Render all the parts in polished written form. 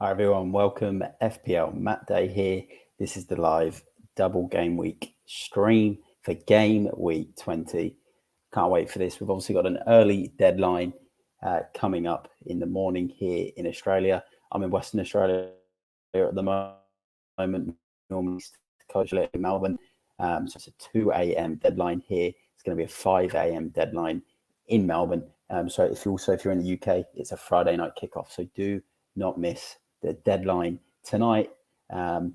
Hi everyone, welcome FPL Matt Day here. This is the live double game week stream for game week 20. Can't wait for this. We've obviously got an early deadline coming up in the morning here in Australia. I'm in Western Australia at the moment, normally Coast in Melbourne. So it's a 2 a.m. deadline here. It's going to be a 5 a.m. deadline in Melbourne. So if you're in the UK, it's a Friday night kickoff. So do not miss the deadline tonight in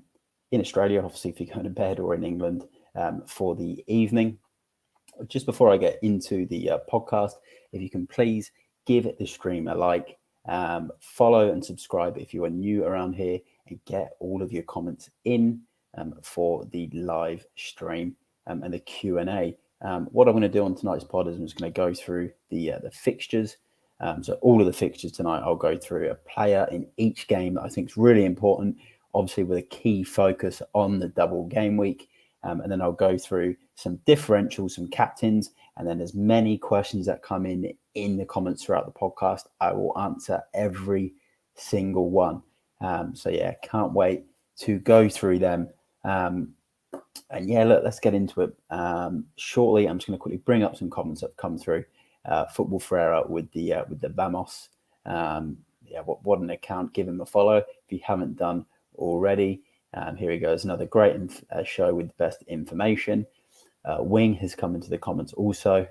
Australia, obviously if you're going to bed, or in England for the evening. Just before I get into the podcast, if you can please give the stream a like, follow and subscribe if you are new around here, and get all of your comments in for the live stream and the Q&A. What I'm going to do on tonight's pod is I'm just going to go through the fixtures. So all of the fixtures tonight, I'll go through a player in each game that I think is really important, obviously with a key focus on the double game week. And then I'll go through some differentials, some captains, and then as many questions that come in the comments throughout the podcast, I will answer every single one. So yeah, can't wait to go through them. And yeah, look, let's get into it shortly. I'm just going to quickly bring up some comments that have come through. Football Ferreira with the Vamos. What an account. Give him a follow if you haven't done already. Here he goes, another great show with the best information. Wing has come into the comments also.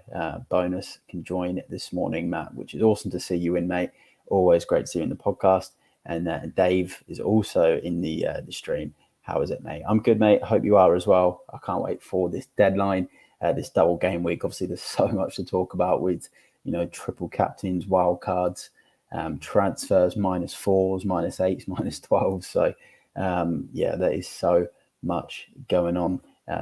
Bonus can join this morning, Matt, which is awesome to see you in, mate. Always great to see you in the podcast. And Dave is also in the stream. How is it, mate? I'm good, mate. I hope you are as well. I can't wait for this deadline. This double game week. Obviously, there's so much to talk about with, triple captains, wild cards, transfers, -4s, -8s, -12s. So, there is so much going on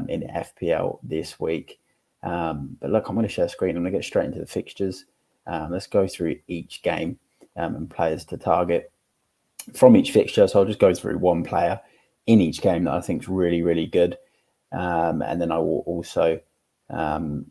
in FPL this week. But look, I'm going to share screen. I'm going to get straight into the fixtures. Let's go through each game and players to target from each fixture. So I'll just go through one player in each game that I think is really, really good. And then I will also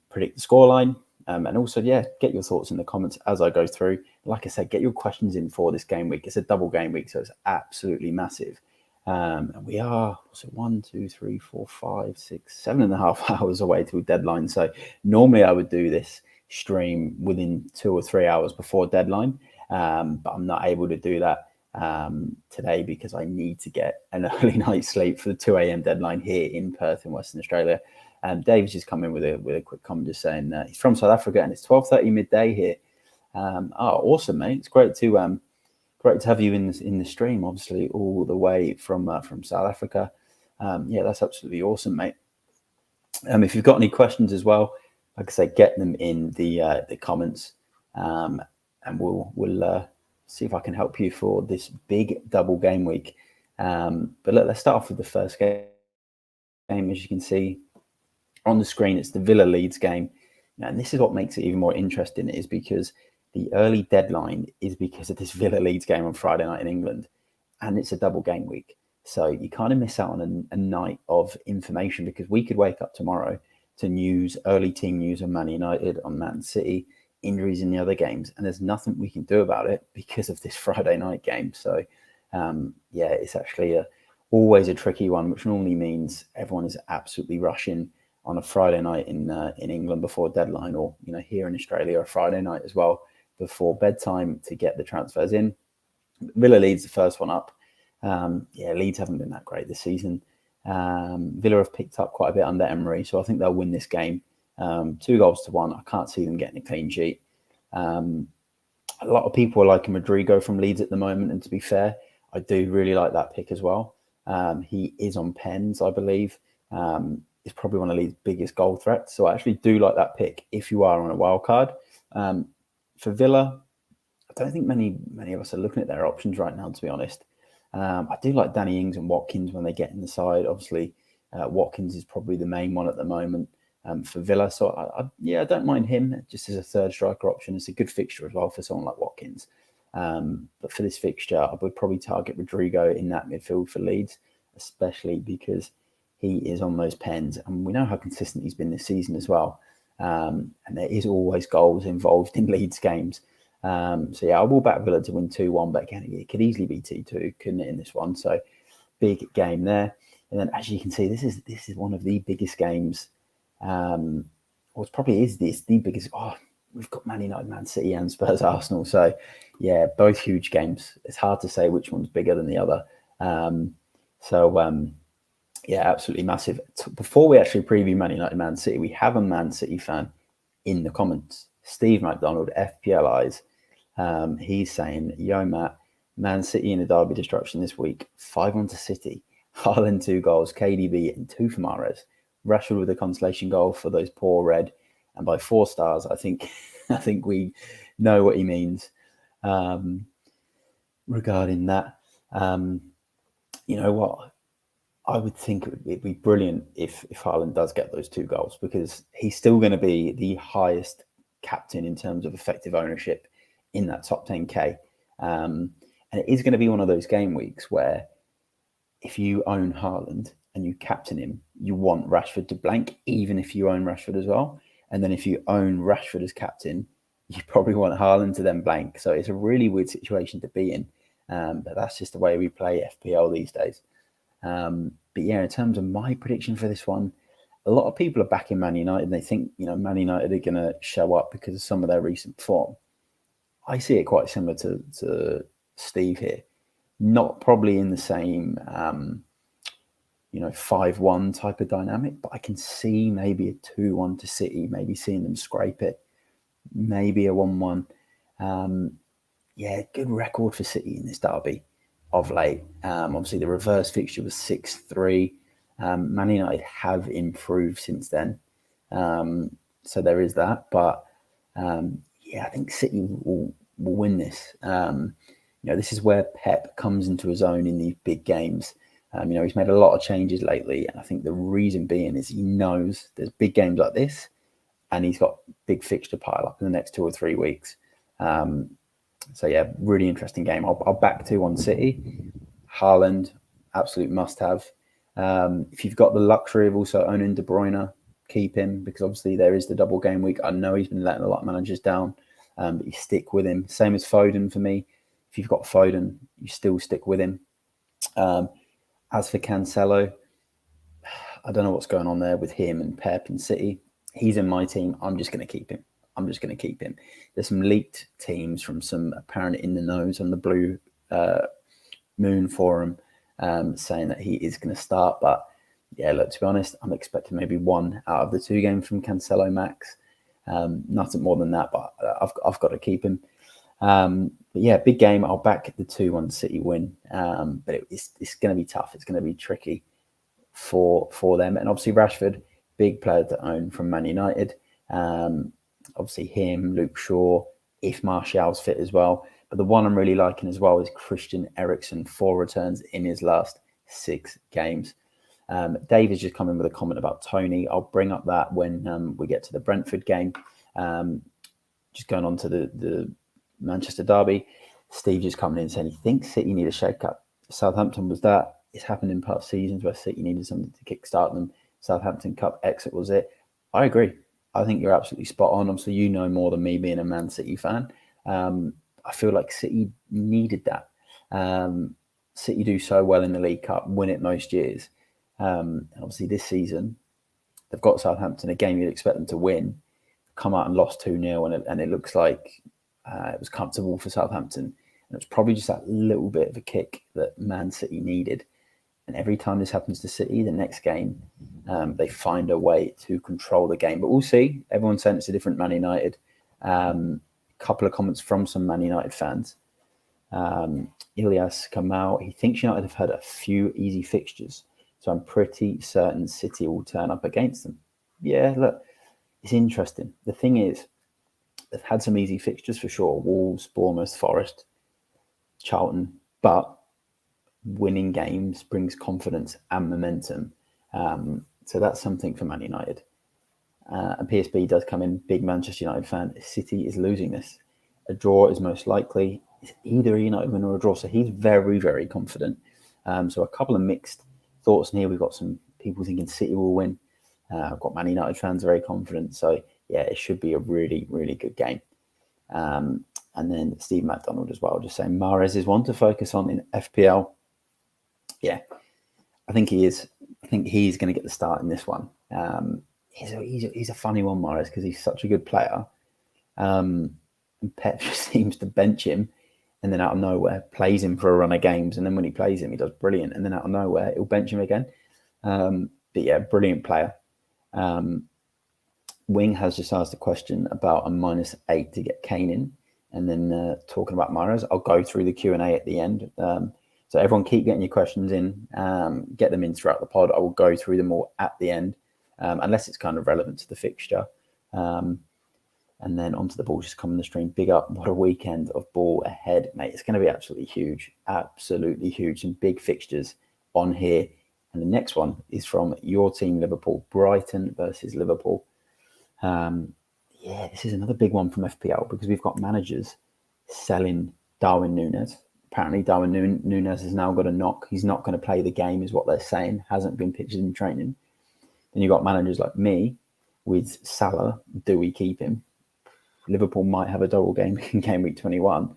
predict the scoreline, and also get your thoughts in the comments as I go through. Like I said, get your questions in for this game week. It's a double game week, so it's absolutely massive. And we are 1, 2, 3, 4, 5, 6, 7.5 hours away to deadline. So normally I would do this stream within 2 or 3 hours before deadline, but I'm not able to do that today because I need to get an early night's sleep for the 2 a.m. deadline here in Perth in Western Australia. Dave's just come in with a quick comment, just saying he's from South Africa and it's 12:30 midday here. Awesome, mate! It's great to have you in the stream. Obviously, all the way from South Africa. That's absolutely awesome, mate. If you've got any questions as well, like I say, get them in the comments, and we'll see if I can help you for this big double game week. But look, let's start off with the first game. As you can see on the screen, it's the Villa Leeds game. And this is what makes it even more interesting, is because the early deadline is because of this Villa Leeds game on Friday night in England. And it's a double game week. So you kind of miss out on a night of information, because we could wake up tomorrow to early team news on Man United, on Man City, injuries in the other games. And there's nothing we can do about it because of this Friday night game. So, it's actually always a tricky one, which normally means everyone is absolutely rushing on a Friday night in England before deadline, or here in Australia a Friday night as well before bedtime to get the transfers in. Villa Leeds the first one up. Leeds haven't been that great this season. Villa have picked up quite a bit under Emery, so I think they'll win this game 2-1. I can't see them getting a clean sheet. A lot of people are liking Rodrigo from Leeds at the moment, and to be fair, I do really like that pick as well. He is on pens, I believe. Is probably one of Leeds' biggest goal threats. So I actually do like that pick if you are on a wild card. For Villa, I don't think many of us are looking at their options right now, to be honest. I do like Danny Ings and Watkins when they get in the side. Obviously, Watkins is probably the main one at the moment for Villa. So I don't mind him just as a third striker option. It's a good fixture as well for someone like Watkins. But for this fixture, I would probably target Rodrigo in that midfield for Leeds, especially because he is on those pens, and we know how consistent he's been this season as well. And there is always goals involved in Leeds games. So yeah, I will back Villa to win 2-1, but again, it could easily be 2-2, couldn't it, in this one? So big game there. And then, as you can see, this is one of the biggest games. Or it probably is the biggest. Oh, we've got Man United, Man City, and Spurs, Arsenal. So yeah, both huge games. It's hard to say which one's bigger than the other. Yeah, absolutely massive. Before we actually preview Man United, Man City, we have a Man City fan in the comments, Steve McDonald, FPL Eyes. He's saying, yo, Matt, Man City in a derby destruction this week, 5-1 to City, Haaland 2 goals, KDB and 2 for Mahrez, Rashford with a consolation goal for those poor red, and by 4 stars, I think we know what he means regarding that. You know what? I would think it'd be brilliant if Haaland does get those 2 goals, because he's still going to be the highest captain in terms of effective ownership in that top 10k. And it is going to be one of those game weeks where if you own Haaland and you captain him, you want Rashford to blank, even if you own Rashford as well. And then if you own Rashford as captain, you probably want Haaland to then blank. So it's a really weird situation to be in. But that's just the way we play FPL these days. But yeah, in terms of my prediction for this one, a lot of people are backing Man United and they think, Man United are going to show up because of some of their recent form. I see it quite similar to Steve here. Not probably in the same, 5-1 type of dynamic, but I can see maybe a 2-1 to City, maybe seeing them scrape it, maybe a 1-1. Yeah, good record for City in this derby of late. Obviously, the reverse fixture was 6-3. Man United have improved since then. So there is that. But yeah, I think City will win this. This is where Pep comes into his own in these big games. He's made a lot of changes lately. And I think the reason being is he knows there's big games like this and he's got big fixture pile up in the next 2 or 3 weeks. So yeah, really interesting game. I'll back 2-1 City. Haaland, absolute must-have. If you've got the luxury of also owning De Bruyne, keep him, because obviously there is the double game week. I know he's been letting a lot of managers down, but you stick with him. Same as Foden for me. If you've got Foden, you still stick with him. As for Cancelo, I don't know what's going on there with him and Pep and City. He's in my team. I'm just going to keep him. There's some leaked teams from some apparent in the nose on the Blue Moon forum saying that he is going to start. But yeah, look, to be honest, I'm expecting maybe 1 out of the 2 games from Cancelo max. Nothing more than that, but I've got to keep him. But yeah, big game. I'll back the 2-1 City win. But it's going to be tough. It's going to be tricky for them. And obviously Rashford, big player to own from Man United. Obviously him, Luke Shaw, if Martial's fit as well. But the one I'm really liking as well is Christian Eriksen, 4 returns in his last 6 games. Dave has just come in with a comment about Tony. I'll bring up that when we get to the Brentford game. Just going on to the Manchester derby. Steve just coming in saying he thinks City need a shake-up. Southampton was that. It's happened in past seasons where City needed something to kickstart them. Southampton Cup exit was it. I agree. I think you're absolutely spot on. Obviously, you know more than me being a Man City fan. I feel like City needed that. City do so well in the League Cup, win it most years. Obviously, this season, they've got Southampton, a game you'd expect them to win, come out and lost 2-0, and it looks like it was comfortable for Southampton. And it was probably just that little bit of a kick that Man City needed. And every time this happens to City, the next game, they find a way to control the game. But we'll see. Everyone's saying it's a different Man United. Couple of comments from some Man United fans. Ilyas Kamal, he thinks United have had a few easy fixtures. So I'm pretty certain City will turn up against them. Yeah, look, it's interesting. The thing is, they've had some easy fixtures for sure. Wolves, Bournemouth, Forest, Charlton. But winning games brings confidence and momentum. So that's something for Man United. And PSB does come in, big Manchester United fan. City is losing this. A draw is most likely. It's either a United win or a draw. So he's very, very confident. So a couple of mixed thoughts in here. We've got some people thinking City will win. I've got Man United fans very confident. So yeah, it should be a really, really good game. And then Steve McDonald as well, just saying Mahrez is one to focus on in FPL. Yeah, I think he is. I think he's going to get the start in this one. He's a funny one, Mahrez, because he's such a good player. And Pep just seems to bench him, and then out of nowhere plays him for a run of games, and then when he plays him, he does brilliant, and then out of nowhere he'll bench him again. But yeah, brilliant player. Wing has just asked a question about a -8 to get Kane in, and then talking about Mahrez. I'll go through the Q&A at the end. So everyone keep getting your questions in, get them in throughout the pod. I will go through them all at the end, unless it's kind of relevant to the fixture. And then onto the ball, just come in the stream. Big up. What a weekend of ball ahead, mate. It's going to be absolutely huge. Absolutely huge. Some big fixtures on here. And the next one is from your team, Liverpool. Brighton versus Liverpool. Yeah, this is another big one from FPL because we've got managers selling Darwin Núñez. Apparently, Darwin Núñez has now got a knock. He's not going to play the game, is what they're saying. Hasn't been pictured in training. Then you've got managers like me with Salah. Do we keep him? Liverpool might have a double game in game week 21.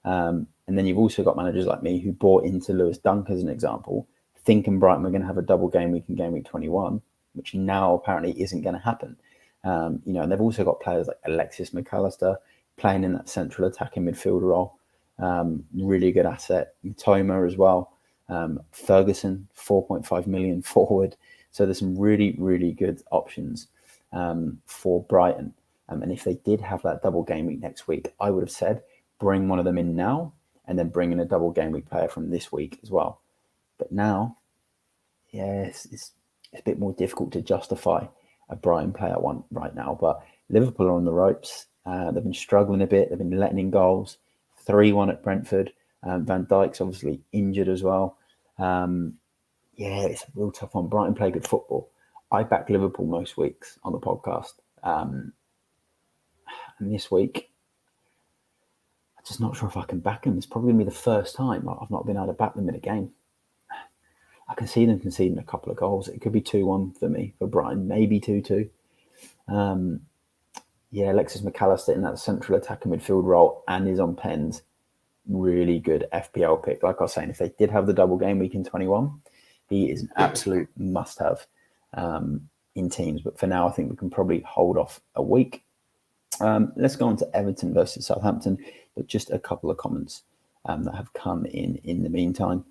And then you've also got managers like me who bought into Lewis Dunk as an example, thinking Brighton were going to have a double game week in game week 21, which now apparently isn't going to happen. And they've also got players like Alexis McAllister playing in that central attacking midfield role. Really good asset. Mitoma as well. Ferguson, 4.5 million forward. So there's some really, really good options for Brighton. And if they did have that double game week next week, I would have said bring one of them in now and then bring in a double game week player from this week as well. But now, yeah, it's a bit more difficult to justify a Brighton player one right now. But Liverpool are on the ropes. They've been struggling a bit. They've been letting in goals. 3-1 at Brentford. Van Dijk's obviously injured as well. Yeah, it's a real tough one. Brighton play good football. I back Liverpool most weeks on the podcast. And this week, I'm just not sure if I can back them. It's probably going to be the first time I've not been able to back them in a game. I can see them conceding a couple of goals. It could be 2-1 for me, for Brighton, maybe 2-2. Yeah, Alexis McAllister in that central attacking midfield role and is on pens. Really good FPL pick. Like I was saying, if they did have the double game week in 21, he is an absolute must-have in teams. But for now, I think we can probably hold off a week. Let's go on to Everton versus Southampton, but just a couple of comments that have come in the meantime.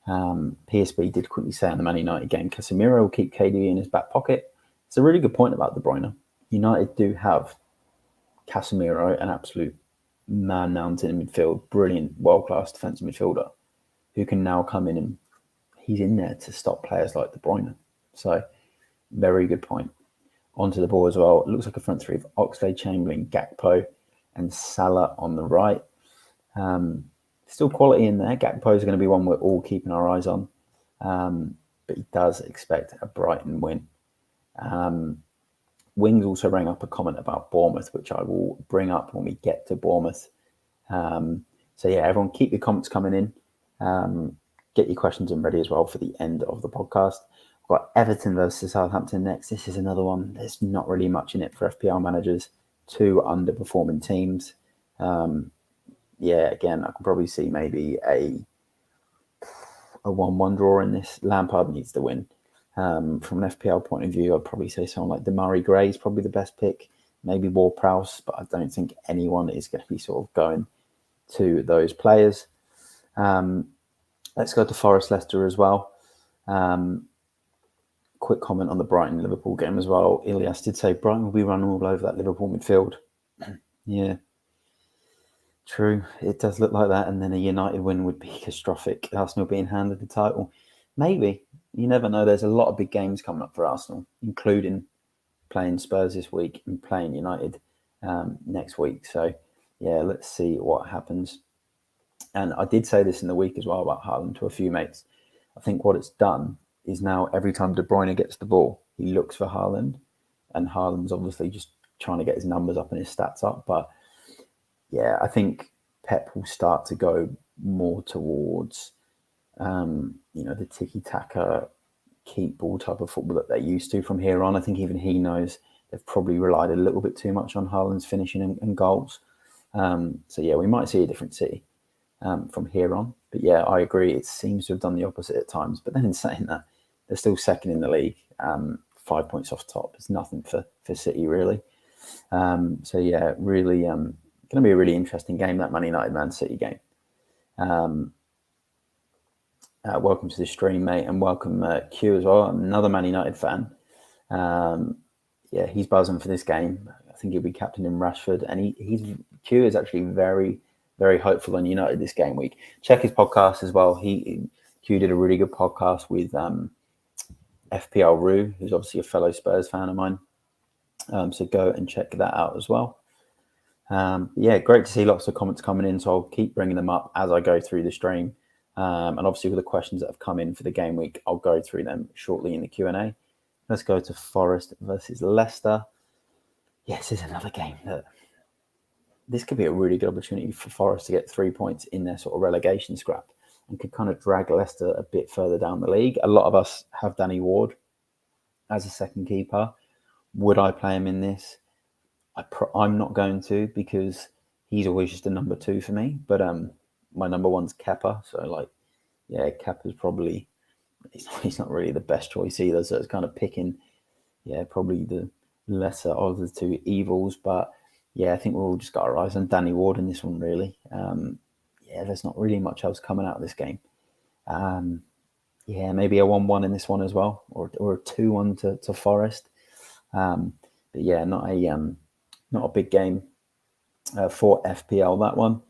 PSB did quickly say on the Man United game, Casemiro will keep KDB in his back pocket. It's a really good point about De Bruyne. United do have Casemiro, an absolute man-mountain in midfield, brilliant, world-class defensive midfielder, who can now come in and he's in there to stop players like De Bruyne. So, very good point. Onto the ball as well. It looks like a front three of Oxlade, Chamberlain, Gakpo, and Salah on the right. Still quality in there. Gakpo is going to be one we're all keeping our eyes on. But he does expect a Brighton win. Wings also rang up a comment about Bournemouth, which I will bring up when we get to Bournemouth. So yeah, everyone keep your comments coming in. Get your questions in ready as well for the end of the podcast. We've got Everton versus Southampton next. This is another one. There's not really much in it for FPL managers. 2 underperforming teams. Yeah, again, I can probably see maybe a 1-1 draw in this. Lampard needs to win. From an FPL point of view, I'd probably say someone like Demarai Gray is probably the best pick. Maybe Ward-Prowse, but I don't think anyone is going to be sort of going to those players. Let's go to Forest Leicester as well. Quick comment on the Brighton-Liverpool game as well. Ilias did say Brighton will be running all over that Liverpool midfield. Yeah, true. It does look like that. And then a United win would be catastrophic. Arsenal being handed the title. Maybe. You never know. There's a lot of big games coming up for Arsenal, including playing Spurs this week and playing United next week. So, yeah, let's see what happens. And I did say this in the week as well about Haaland to a few mates. I think what it's done is now every time De Bruyne gets the ball, he looks for Haaland. And Haaland's obviously just trying to get his numbers up and his stats up. But, yeah, I think Pep will start to go more towards the tiki-taka, keep ball type of football that they're used to from here on. I think even he knows they've probably relied a little bit too much on Haaland's finishing and goals. So yeah, we might see a different City from here on. But yeah, I agree. It seems to have done the opposite at times. But then in saying that, they're still second in the league, 5 points off top. It's nothing for City really. So yeah, really going to be a really interesting game, that Man United Man City game. Welcome to the stream, mate, and welcome Q as well, another Man United fan. Yeah, he's buzzing for this game. I think he'll be captaining Rashford, and Q is actually very, very hopeful on United this game week. Check his podcast as well. Q did a really good podcast with FPL Rue, who's obviously a fellow Spurs fan of mine. So go and check that out as well. Yeah, great to see lots of comments coming in. So I'll keep bringing them up as I go through the stream. And obviously with the questions that have come in for the game week, I'll go through them shortly in the Q&A. Let's go to Forest versus Leicester. Yes, this is another game that this could be a really good opportunity for Forest to get 3 points in their sort of relegation scrap and could kind of drag Leicester a bit further down the league. A lot of us have Danny Ward as a second keeper. Would I play him in this? I'm not going to, because he's always just a number 2 for me. But my number 1's Kepa. So yeah, Kepa's probably, he's not really the best choice either. So it's kind of picking, yeah, probably the lesser of the 2 evils. But yeah, I think we've all just got our eyes on Danny Ward in this one, really. Yeah, there's not really much else coming out of this game. Yeah, maybe a 1-1 in this one as well, or a 2-1 to Forest. But yeah, not a big game for FPL, that one.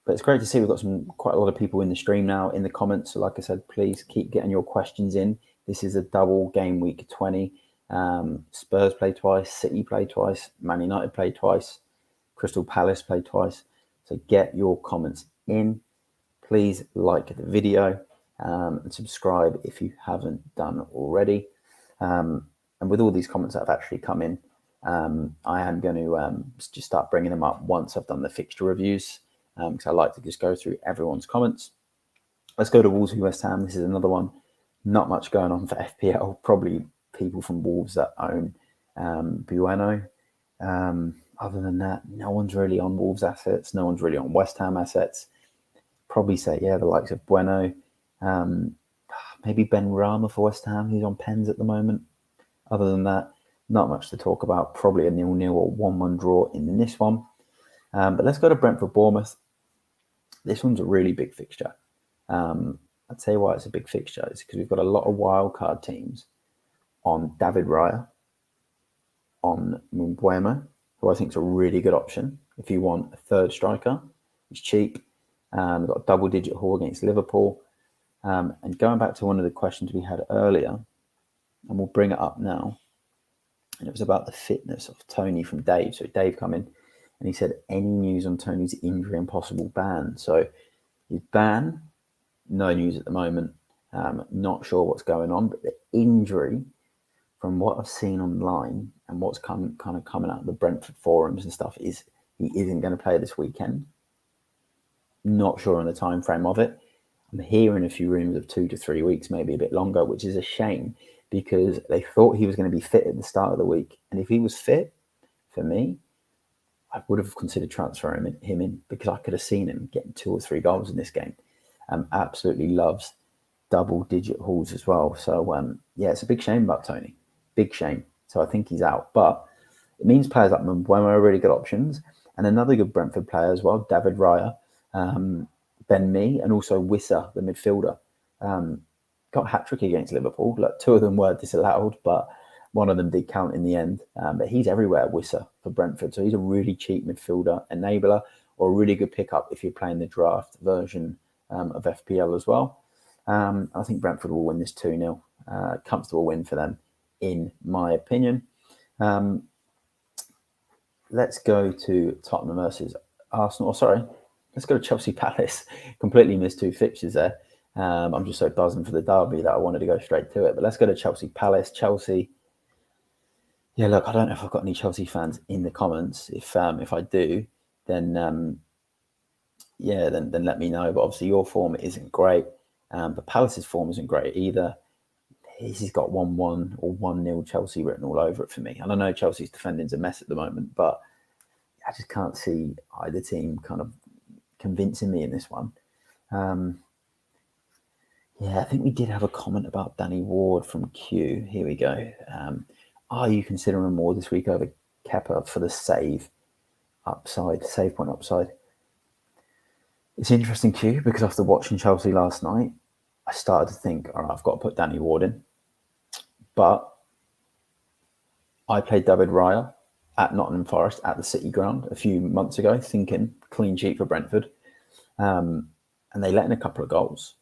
But it's great to see we've got quite a lot of people in the stream now in the comments. So like I said, please keep getting your questions in. This is a double game week 20. Spurs play twice, City play twice, Man United play twice, Crystal Palace play twice. So get your comments in. Please like the video and subscribe if you haven't done already. And with all these comments that have actually come in, I am going to just start bringing them up once I've done the fixture reviews, because I like to just go through everyone's comments. Let's go to Wolves v West Ham. This is another one. Not much going on for FPL. Probably people from Wolves that own Bueno. Other than that, no one's really on Wolves assets. No one's really on West Ham assets. Probably say, yeah, the likes of Bueno. Maybe Ben Rama for West Ham, who's on pens at the moment. Other than that, not much to talk about. Probably a 0-0 or 1-1 draw in this one. But let's go to Brentford-Bournemouth. This one's a really big fixture. I'd say why it's a big fixture is because we've got a lot of wildcard teams on David Raya, on Mbeumo, who I think is a really good option if you want a third striker. He's cheap. We've got a double-digit haul against Liverpool. And going back to one of the questions we had earlier, and we'll bring it up now, and it was about the fitness of Tony from Dave. So Dave come in and he said, any news on Tony's injury and possible ban? So his ban, no news at the moment. Not sure what's going on, but the injury, from what I've seen online and what's kind of coming out of the Brentford forums and stuff, is he isn't going to play this weekend. Not sure on the time frame of it. I'm hearing a few rumours of 2 to 3 weeks, maybe a bit longer, which is a shame because they thought he was going to be fit at the start of the week. And if he was fit, for me, I would have considered transferring him in because I could have seen him getting 2 or 3 goals in this game. Absolutely loves double-digit hauls as well. So, yeah, it's a big shame about Tony. Big shame. So I think he's out. But it means players like Mbeumo are really good options. And another good Brentford player as well, David Raya, Ben Mee, and also Wissa, the midfielder. Got a hat-trick against Liverpool. Like 2 of them were disallowed, but one of them did count in the end. But he's everywhere, Wissa, for Brentford. So he's a really cheap midfielder enabler, or a really good pickup if you're playing the draft version of FPL as well. I think Brentford will win this 2-0. Comfortable win for them, in my opinion. Let's go to Tottenham versus Arsenal. Let's go to Chelsea Palace. Completely missed 2 fixtures there. I'm just so buzzing for the derby that I wanted to go straight to it. But let's go to Chelsea Palace. Chelsea. Yeah, look, I don't know if I've got any Chelsea fans in the comments. If I do, then yeah, then let me know. But obviously your form isn't great. But Palace's form isn't great either. He's got 1-1 or 1-0 Chelsea written all over it for me. And I know Chelsea's defending's a mess at the moment, but just can't see either team kind of convincing me in this one. Yeah, I think we did have a comment about Danny Ward from Q. Here we go. Are you considering him more this week over Kepa for the save point upside? It's interesting, Q, because after watching Chelsea last night, I started to think, all right, I've got to put Danny Ward in. But I played David Raya at Nottingham Forest at the City Ground a few months ago, thinking clean sheet for Brentford. And they let in a couple of goals.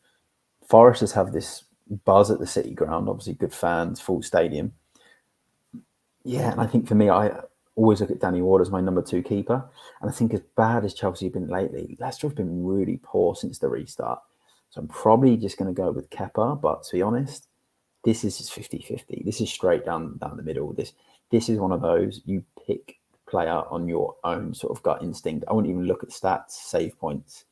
Foresters have this buzz at the City Ground, obviously good fans, full stadium. Yeah, and I think for me, I always look at Danny Ward as my number 2 keeper. And I think as bad as Chelsea have been lately, Leicester have been really poor since the restart. So I'm probably just going to go with Kepa. But to be honest, this is just 50-50. This is straight down the middle. This is one of those, you pick player on your own sort of gut instinct. I wouldn't even look at stats, save points,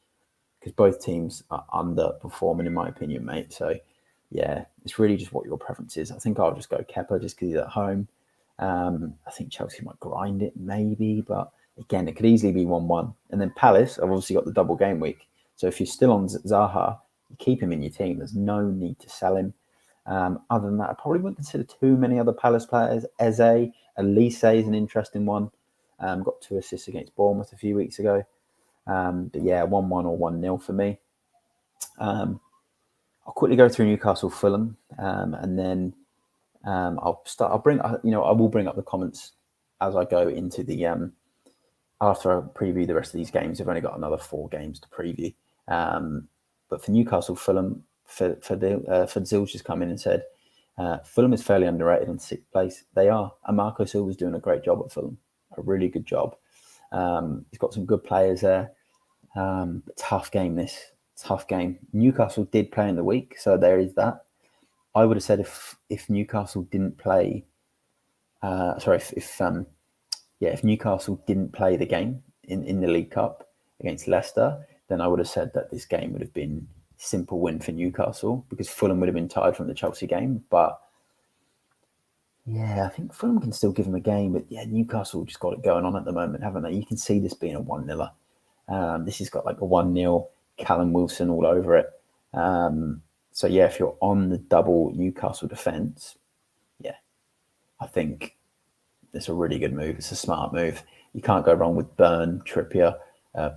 because both teams are underperforming, in my opinion, mate. So, yeah, it's really just what your preference is. I think I'll just go Kepa just because he's at home. I think Chelsea might grind it, maybe. But, again, it could easily be 1-1. And then Palace, I've obviously got the double game week. So if you're still on Zaha, you keep him in your team. There's no need to sell him. Other than that, I probably wouldn't consider too many other Palace players. Eze, Elise is an interesting one. Got 2 assists against Bournemouth a few weeks ago. But yeah, 1-1 or 1-0 for me. I'll quickly go through Newcastle Fulham, and then I will bring up the comments as I go into the after I preview the rest of these games. I've only got another 4 games to preview. But for Newcastle Fulham, for Zilch has come in and said Fulham is fairly underrated in 6th place. They are, and Marco Silva's doing a great job at Fulham, a really good job. He's got some good players there. Tough game. Newcastle did play in the week, so there is that. I would have said if Newcastle didn't play, if Newcastle didn't play the game in the League Cup against Leicester, then I would have said that this game would have been a simple win for Newcastle because Fulham would have been tired from the Chelsea game. But yeah, I think Fulham can still give them a game. But yeah, Newcastle just got it going on at the moment, haven't they? You can see this being a 1-0. This has got like a 1-0, Callum Wilson all over it. So yeah, if you're on the double Newcastle defence, yeah, I think it's a really good move. It's a smart move. You can't go wrong with Burn, Trippier,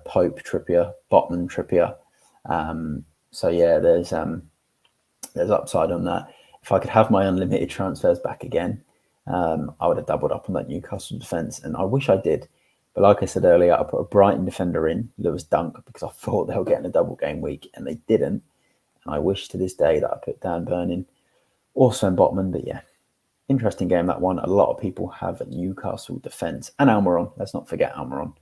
Pope, Trippier, Botman, Trippier. So yeah, there's upside on that. If I could have my unlimited transfers back again, I would have doubled up on that Newcastle defence, and I wish I did. But like I said earlier, I put a Brighton defender in, Lewis Dunk, because I thought they were getting a double game week, and they didn't. And I wish to this day that I put Dan Burn in, or Sven Botman. But yeah, interesting game, that one. A lot of people have a Newcastle defence, and Almiron. Let's not forget Almiron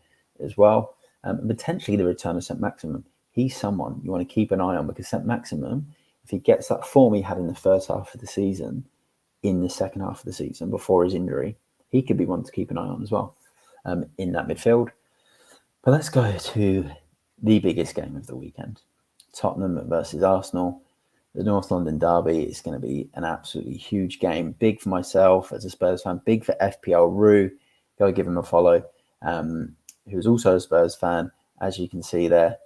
as well. Potentially the return of St. Maximum. He's someone you want to keep an eye on, because St. Maximum, if he gets that form he had in the first half of the season, in the second half of the season before his injury, he could be one to keep an eye on as well in that midfield. But let's go to the biggest game of the weekend. Tottenham versus Arsenal. The North London derby is going to be an absolutely huge game. Big for myself as a Spurs fan. Big for FPL Rue. Go give him a follow. Who's also a Spurs fan, as you can see there.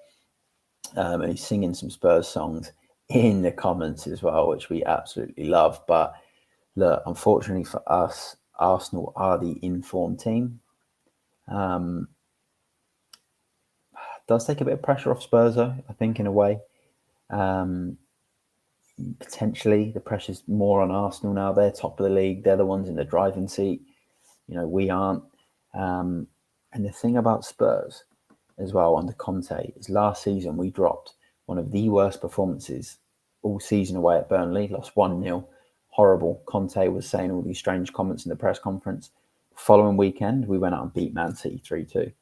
And he's singing some Spurs songs in the comments as well, which we absolutely love. But look, unfortunately for us, Arsenal are the informed team. Does take a bit of pressure off Spurs, though, I think, in a way. Potentially, the pressure's more on Arsenal now. They're top of the league. They're the ones in the driving seat. We aren't. And the thing about Spurs as well under Conte is last season we dropped one of the worst performances all season away at Burnley, lost 1-0. Horrible. Conte was saying all these strange comments in the press conference. Following weekend, we went out and beat Man City 3-2.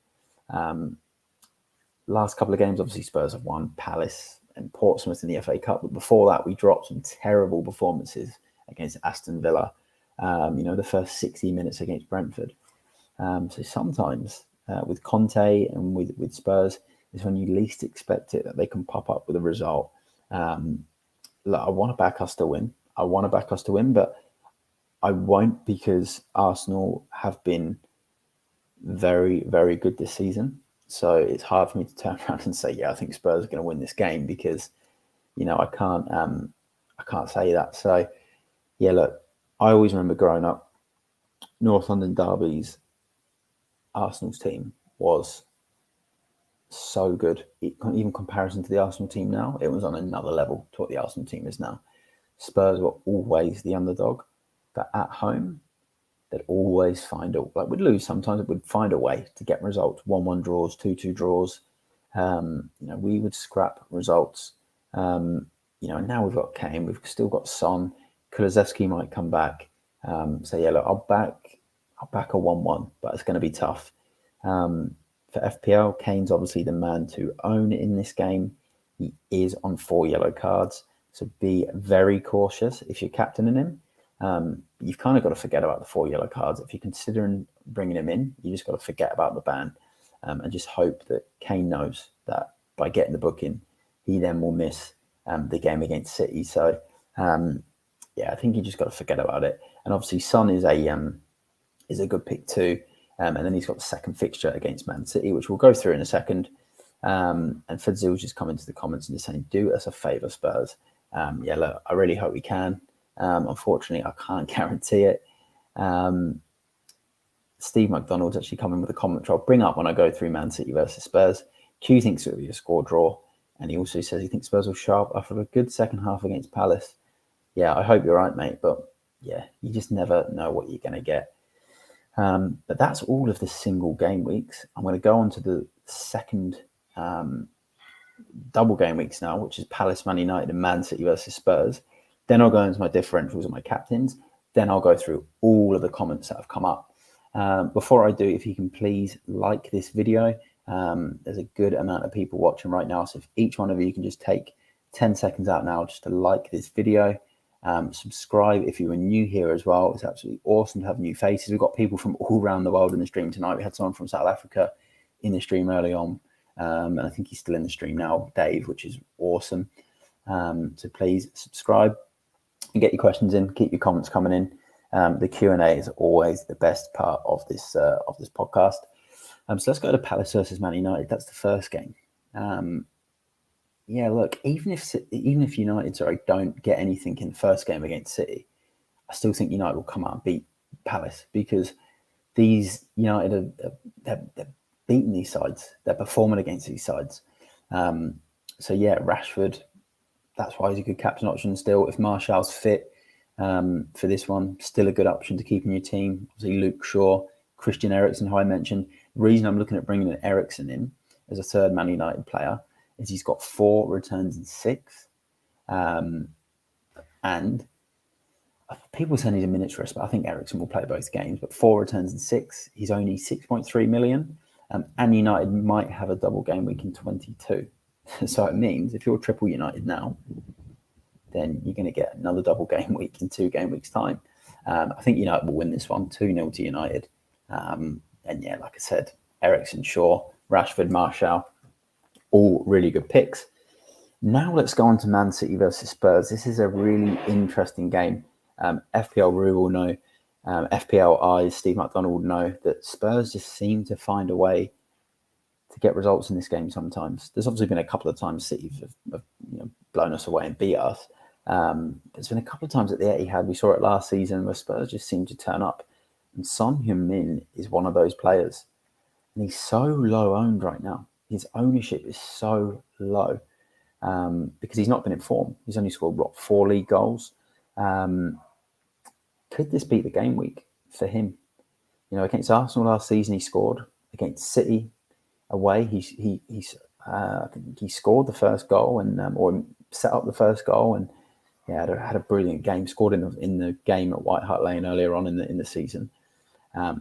Last couple of games, obviously, Spurs have won, Palace and Portsmouth in the FA Cup. But before that, we dropped some terrible performances against Aston Villa. The first 60 minutes against Brentford. So sometimes with Conte and with Spurs is when you least expect it that they can pop up with a result. I want to back us to win. But I won't, because Arsenal have been very, very good this season. So it's hard for me to turn around and say, yeah, I think Spurs are going to win this game because, I can't say that. So yeah, look, I always remember growing up, North London derbies, Arsenal's team was so good. Even comparison to the Arsenal team now, it was on another level to what the Arsenal team is now. Spurs were always the underdog, but at home, they'd always find we'd lose sometimes, but we'd find a way to get results. 1-1 draws, 2-2 draws. We would scrap results. And now we've got Kane, we've still got Son. Kulusevski might come back. So yeah, look, I'll back a 1-1, but it's going to be tough. For FPL, Kane's obviously the man to own in this game. He is on 4 yellow cards, so be very cautious if you're captaining him. You've kind of got to forget about the 4 yellow cards. If you're considering bringing him in, you just got to forget about the ban and just hope that Kane knows that by getting the booking, he then will miss the game against City. So, I think you just got to forget about it. And obviously, Son is a good pick too. And then he's got the second fixture against Man City, which we'll go through in a second. And Fedzil's just come into the comments and just saying, do us a favour, Spurs. Look, I really hope we can. Unfortunately, I can't guarantee it. Steve McDonald's actually coming with a comment, which I'll bring up when I go through Man City versus Spurs. Q thinks it will be a score draw. And he also says he thinks Spurs will show up after a good second half against Palace. Yeah, I hope you're right, mate. But yeah, you just never know what you're going to get. But that's all of the single game weeks. I'm going to go on to the second double game weeks now, which is Palace, Man United, and Man City versus Spurs. Then I'll go into my differentials and my captains. Then I'll go through all of the comments that have come up. Before I do, if you can please like this video. There's a good amount of people watching right now. So if each one of you can just take 10 seconds out now just to like this video. Subscribe if you are new here as well. It's absolutely awesome to have new faces. We've got people from all around the world in the stream tonight. We had someone from South Africa in the stream early on. And I think he's still in the stream now, Dave, which is awesome. So please subscribe and get your questions in. Keep your comments coming in. The Q&A is always the best part of this podcast. So let's go to Palace versus Man United. That's the first game. Look, even if United don't get anything in the first game against City, I still think United will come out and beat Palace because these United they're beating these sides. They're performing against these sides. Rashford, that's why he's a good captain option still. If Martial's fit for this one, still a good option to keep in your team. Obviously, Luke Shaw, Christian Eriksen, who I mentioned. The reason I'm looking at bringing an Eriksen in as a third Man United player is he's got 4 returns in 6. And people saying he's a minutes risk, but I think Eriksen will play both games. But 4 returns in 6, he's only 6.3 million. And United might have a double game week in 22. So it means if you're triple United now, then you're going to get another double game week in 2 game weeks' time. I think United will win this one, 2-0 to United. Like I said, Eriksen, Shaw, Rashford, Martial, all really good picks. Now let's go on to Man City versus Spurs. This is a really interesting game. FPL Rue will know. FPL eyes, Steve McDonald will know that Spurs just seem to find a way to get results in this game sometimes. There's obviously been a couple of times City have blown us away and beat us. There's been a couple of times at the Etihad. We saw it last season where Spurs just seem to turn up. And Son Heung-min is one of those players. And he's so low owned right now. His ownership is so low because he's not been in form. He's only scored, 4 league goals. Could this be the game week for him? Against Arsenal last season, he scored. Against City away, I think he scored the first goal or set up the first goal and had a brilliant game. Scored in the game at White Hart Lane earlier on in the season.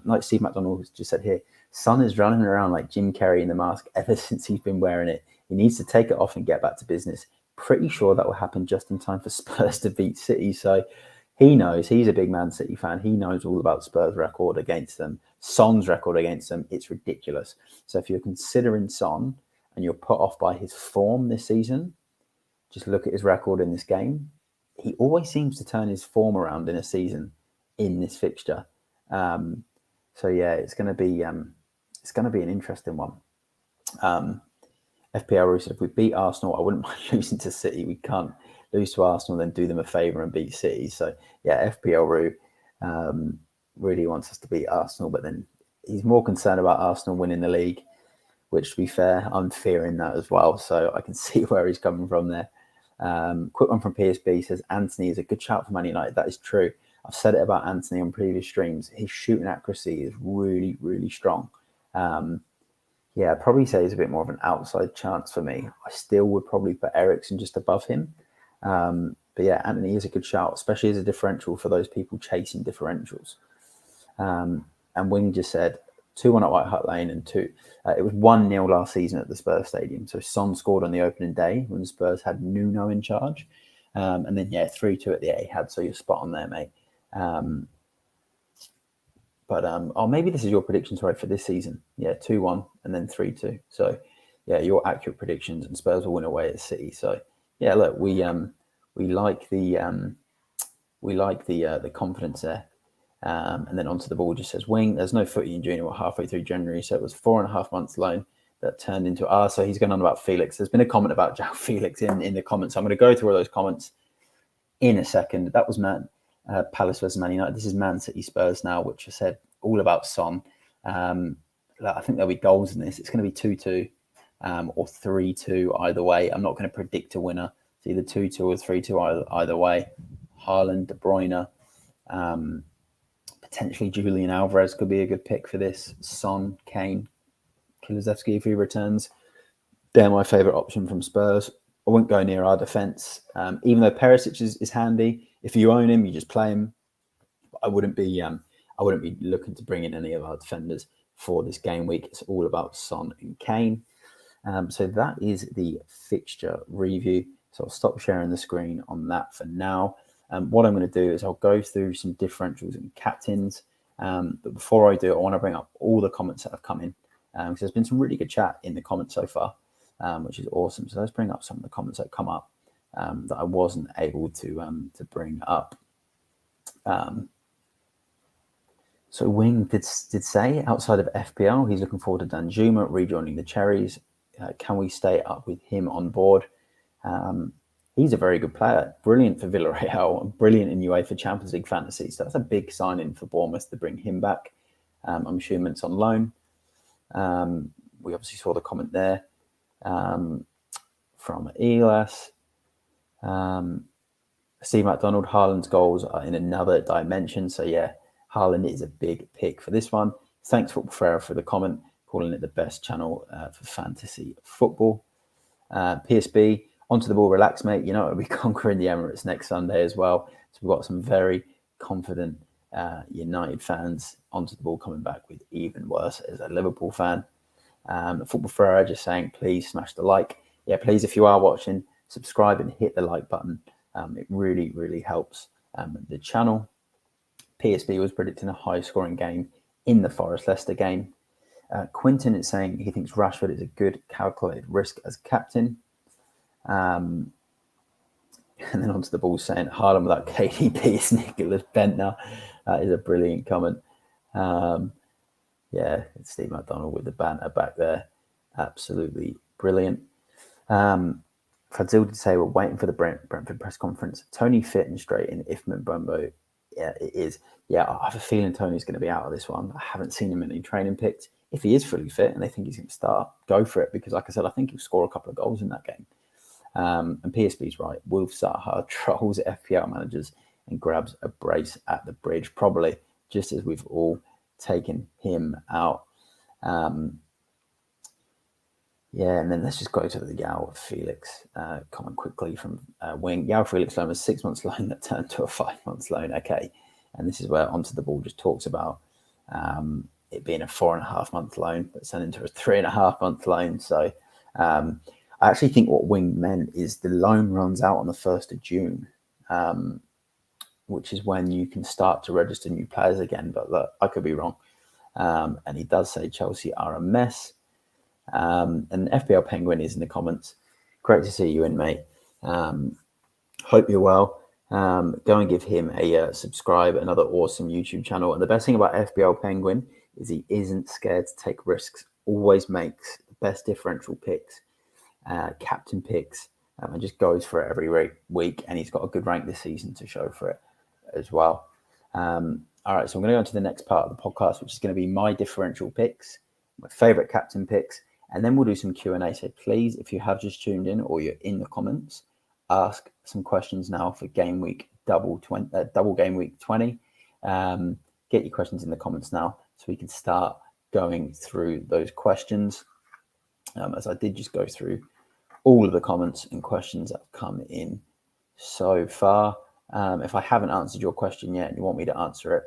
Like Steve McDonald just said here, Son is running around like Jim Carrey in The Mask ever since he's been wearing it. He needs to take it off and get back to business. Pretty sure that will happen just in time for Spurs to beat City. So he knows, he's a big Man City fan. He knows all about Spurs' record against them. Son's record against them, it's ridiculous. So if you're considering Son and you're put off by his form this season, just look at his record in this game. He always seems to turn his form around in a season in this fixture. It's going to be it's going to be an interesting one. FPL Roo said, if we beat Arsenal, I wouldn't mind losing to City. We can't lose to Arsenal, then do them a favour and beat City. So, yeah, FPL Roo really wants us to beat Arsenal, but then he's more concerned about Arsenal winning the league, which, to be fair, I'm fearing that as well. So I can see where he's coming from there. Quick one from PSB says, Anthony is a good shout for Man United. That is true. I've said it about Anthony on previous streams. His shooting accuracy is really, really strong. Yeah, I'd probably say he's a bit more of an outside chance for me. I still would probably put Eriksen just above him. But yeah, Anthony is a good shout, especially as a differential for those people chasing differentials. And Wing just said 2-1 at White Hart Lane and 2. It was 1-0 last season at the Spurs Stadium. So Son scored on the opening day when the Spurs had Nuno in charge. And then, yeah, 3-2 at the Etihad. So you're spot on there, mate. But maybe this is your prediction, sorry, for this season. Yeah, 2-1 and then 3-2. So, yeah, your accurate predictions, and Spurs will win away at City. So, yeah, look, we like the confidence there. And then onto the ball just says, Wing, there's no footy in June. We're halfway through January, so it was 4.5 months loan that turned into so he's going on about Felix. There's been a comment about João Felix in the comments. So I'm going to go through all those comments in a second. That was Palace versus Man United. This is Man City Spurs now, which I said all about Son. I think there'll be goals in this. It's going to be 2-2 or 3-2 either way. I'm not going to predict a winner. It's either 2-2 or 3-2 either way. Haaland, De Bruyne, potentially Julian Alvarez could be a good pick for this. Son, Kane, Kulusevski if he returns. They're my favourite option from Spurs. I wouldn't go near our defence. Even though Perisic is handy, if you own him, you just play him. I wouldn't be looking to bring in any of our defenders for this game week. It's all about Son and Kane. So that is the fixture review. So I'll stop sharing the screen on that for now. What I'm going to do is I'll go through some differentials and captains. But before I do, I want to bring up all the comments that have come in. Because there's been some really good chat in the comments so far, which is awesome. So let's bring up some of the comments that come up that I wasn't able to bring up. So Wing did say, outside of FPL, he's looking forward to Danjuma rejoining the Cherries. Can we stay up with him on board? He's a very good player, brilliant for Villarreal, brilliant in UEFA Champions League fantasy. So that's a big sign-in for Bournemouth to bring him back. I'm assuming it's on loan. We obviously saw the comment there from Elas. Steve McDonald, Haaland's goals are in another dimension. So yeah, Haaland is a big pick for this one. Thanks, Football Ferrer, for the comment, calling it the best channel for fantasy football. PSB, onto the ball, relax, mate. You know, we'll be conquering the Emirates next Sunday as well. So we've got some very confident United fans onto the ball coming back with even worse as a Liverpool fan. Football Ferrer just saying, please smash the like. Yeah, please, if you are watching, subscribe and hit the like button. It really, really helps the channel. PSB was predicting a high-scoring game in the Forest-Leicester game. Quinton is saying he thinks Rashford is a good calculated risk as captain. And then onto the ball saying Haaland without KDB is Nicholas Bentner. That is a brilliant comment. Yeah, it's Steve McDonald with the banter back there. Absolutely brilliant. Fadzil did say we're waiting for the Brentford press conference. Tony fit and straight in Ifman Bumbo. Yeah, it is. Yeah, I have a feeling Tony's going to be out of this one. I haven't seen him in any training picked. If he is fully fit and they think he's going to start, go for it. Because like I said, I think he'll score a couple of goals in that game. And PSB's right. Wolves Zaha trolls FPL managers and grabs a brace at the bridge, probably just as we've all taken him out. Yeah, and then let's just go to the João Felix comment quickly from Wing. João Felix loan was 6 months loan that turned to a 5 months loan. Okay, and this is where Onto the Ball just talks about it being a 4.5 month loan that turned into a 3.5 month loan. So I actually think what Wing meant is the loan runs out on the 1st of June, which is when you can start to register new players again. But look, I could be wrong. And he does say Chelsea are a mess. And FPL Penguin is in the comments. Great to see you in, mate. Hope you're well. Go and give him a subscribe, another awesome YouTube channel. And the best thing about FPL Penguin is he isn't scared to take risks, always makes the best differential picks, captain picks, and just goes for it every week. And he's got a good rank this season to show for it as well. All right, so I'm going to go into the next part of the podcast, which is going to be my differential picks, my favourite captain picks, and then we'll do some Q&A. So please, if you have just tuned in or you're in the comments, ask some questions now for game week double game week 20. Get your questions in the comments now so we can start going through those questions. As I did just go through all of the comments and questions that have come in so far. If I haven't answered your question yet and you want me to answer it,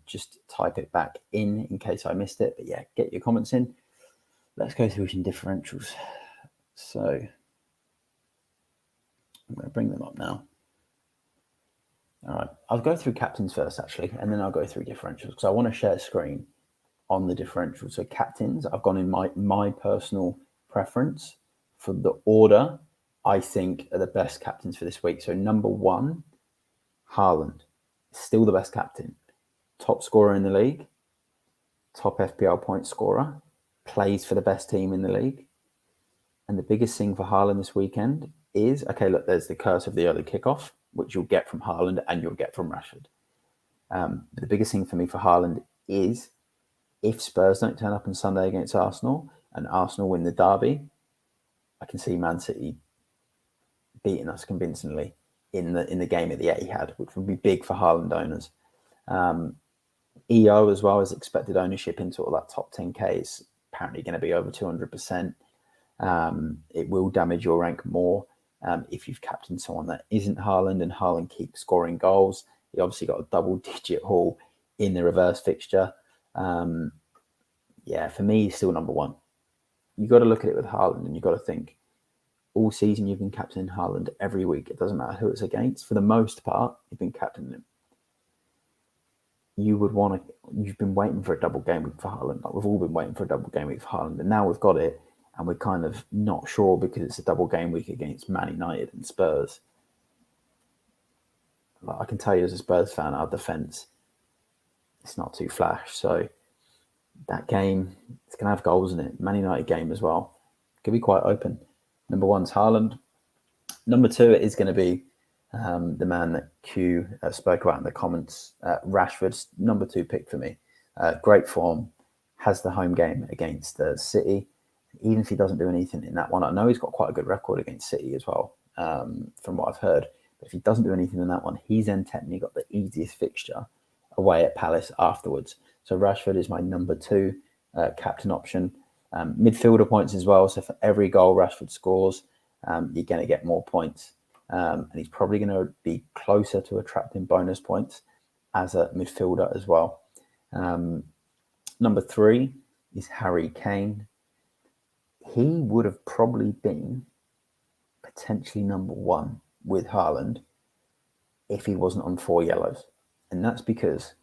just type it back in case I missed it. But yeah, get your comments in. Let's go through some differentials. So I'm going to bring them up now. All right, I'll go through captains first, actually, and then I'll go through differentials because I want to share screen on the differentials. So captains, I've gone in my personal preference for the order I think are the best captains for this week. So number 1, Haaland, still the best captain, top scorer in the league, top FPL point scorer, plays for the best team in the league. And the biggest thing for Haaland this weekend is, okay, look, there's the curse of the early kickoff, which you'll get from Haaland and you'll get from Rashford. But the biggest thing for me for Haaland is if Spurs don't turn up on Sunday against Arsenal and Arsenal win the derby, I can see Man City beating us convincingly in the game at the Etihad, which would be big for Haaland owners. EO as well as expected ownership in sort of that top 10k is apparently going to be over 200%. It will damage your rank more if you've captained someone that isn't Haaland and Haaland keeps scoring goals. He obviously got a double-digit haul in the reverse fixture. Yeah, for me, he's still number 1. You've got to look at it with Haaland and you've got to think, all season you've been captaining Haaland every week. It doesn't matter who it's against. For the most part, you've been captaining him. You've been waiting for a double game week for Haaland. Like we've all been waiting for a double game week for Haaland. And now we've got it. And we're kind of not sure because it's a double game week against Man United and Spurs. Like I can tell you as a Spurs fan, our defence, it's not too flash. So that game, it's going to have goals in it. Man United game as well. Could be quite open. Number 1's Haaland. Number 2 is going to be the man that Q spoke about in the comments. Rashford's number 2 pick for me. Great form. Has the home game against City. Even if he doesn't do anything in that one, I know he's got quite a good record against City as well, from what I've heard. But if he doesn't do anything in that one, he's then technically got the easiest fixture away at Palace afterwards. So Rashford is my number 2 captain option. Midfielder points as well. So for every goal Rashford scores, you're going to get more points. And he's probably going to be closer to attracting bonus points as a midfielder as well. Number 3 is Harry Kane. He would have probably been potentially number 1 with Haaland if he wasn't on 4 yellows. And that's because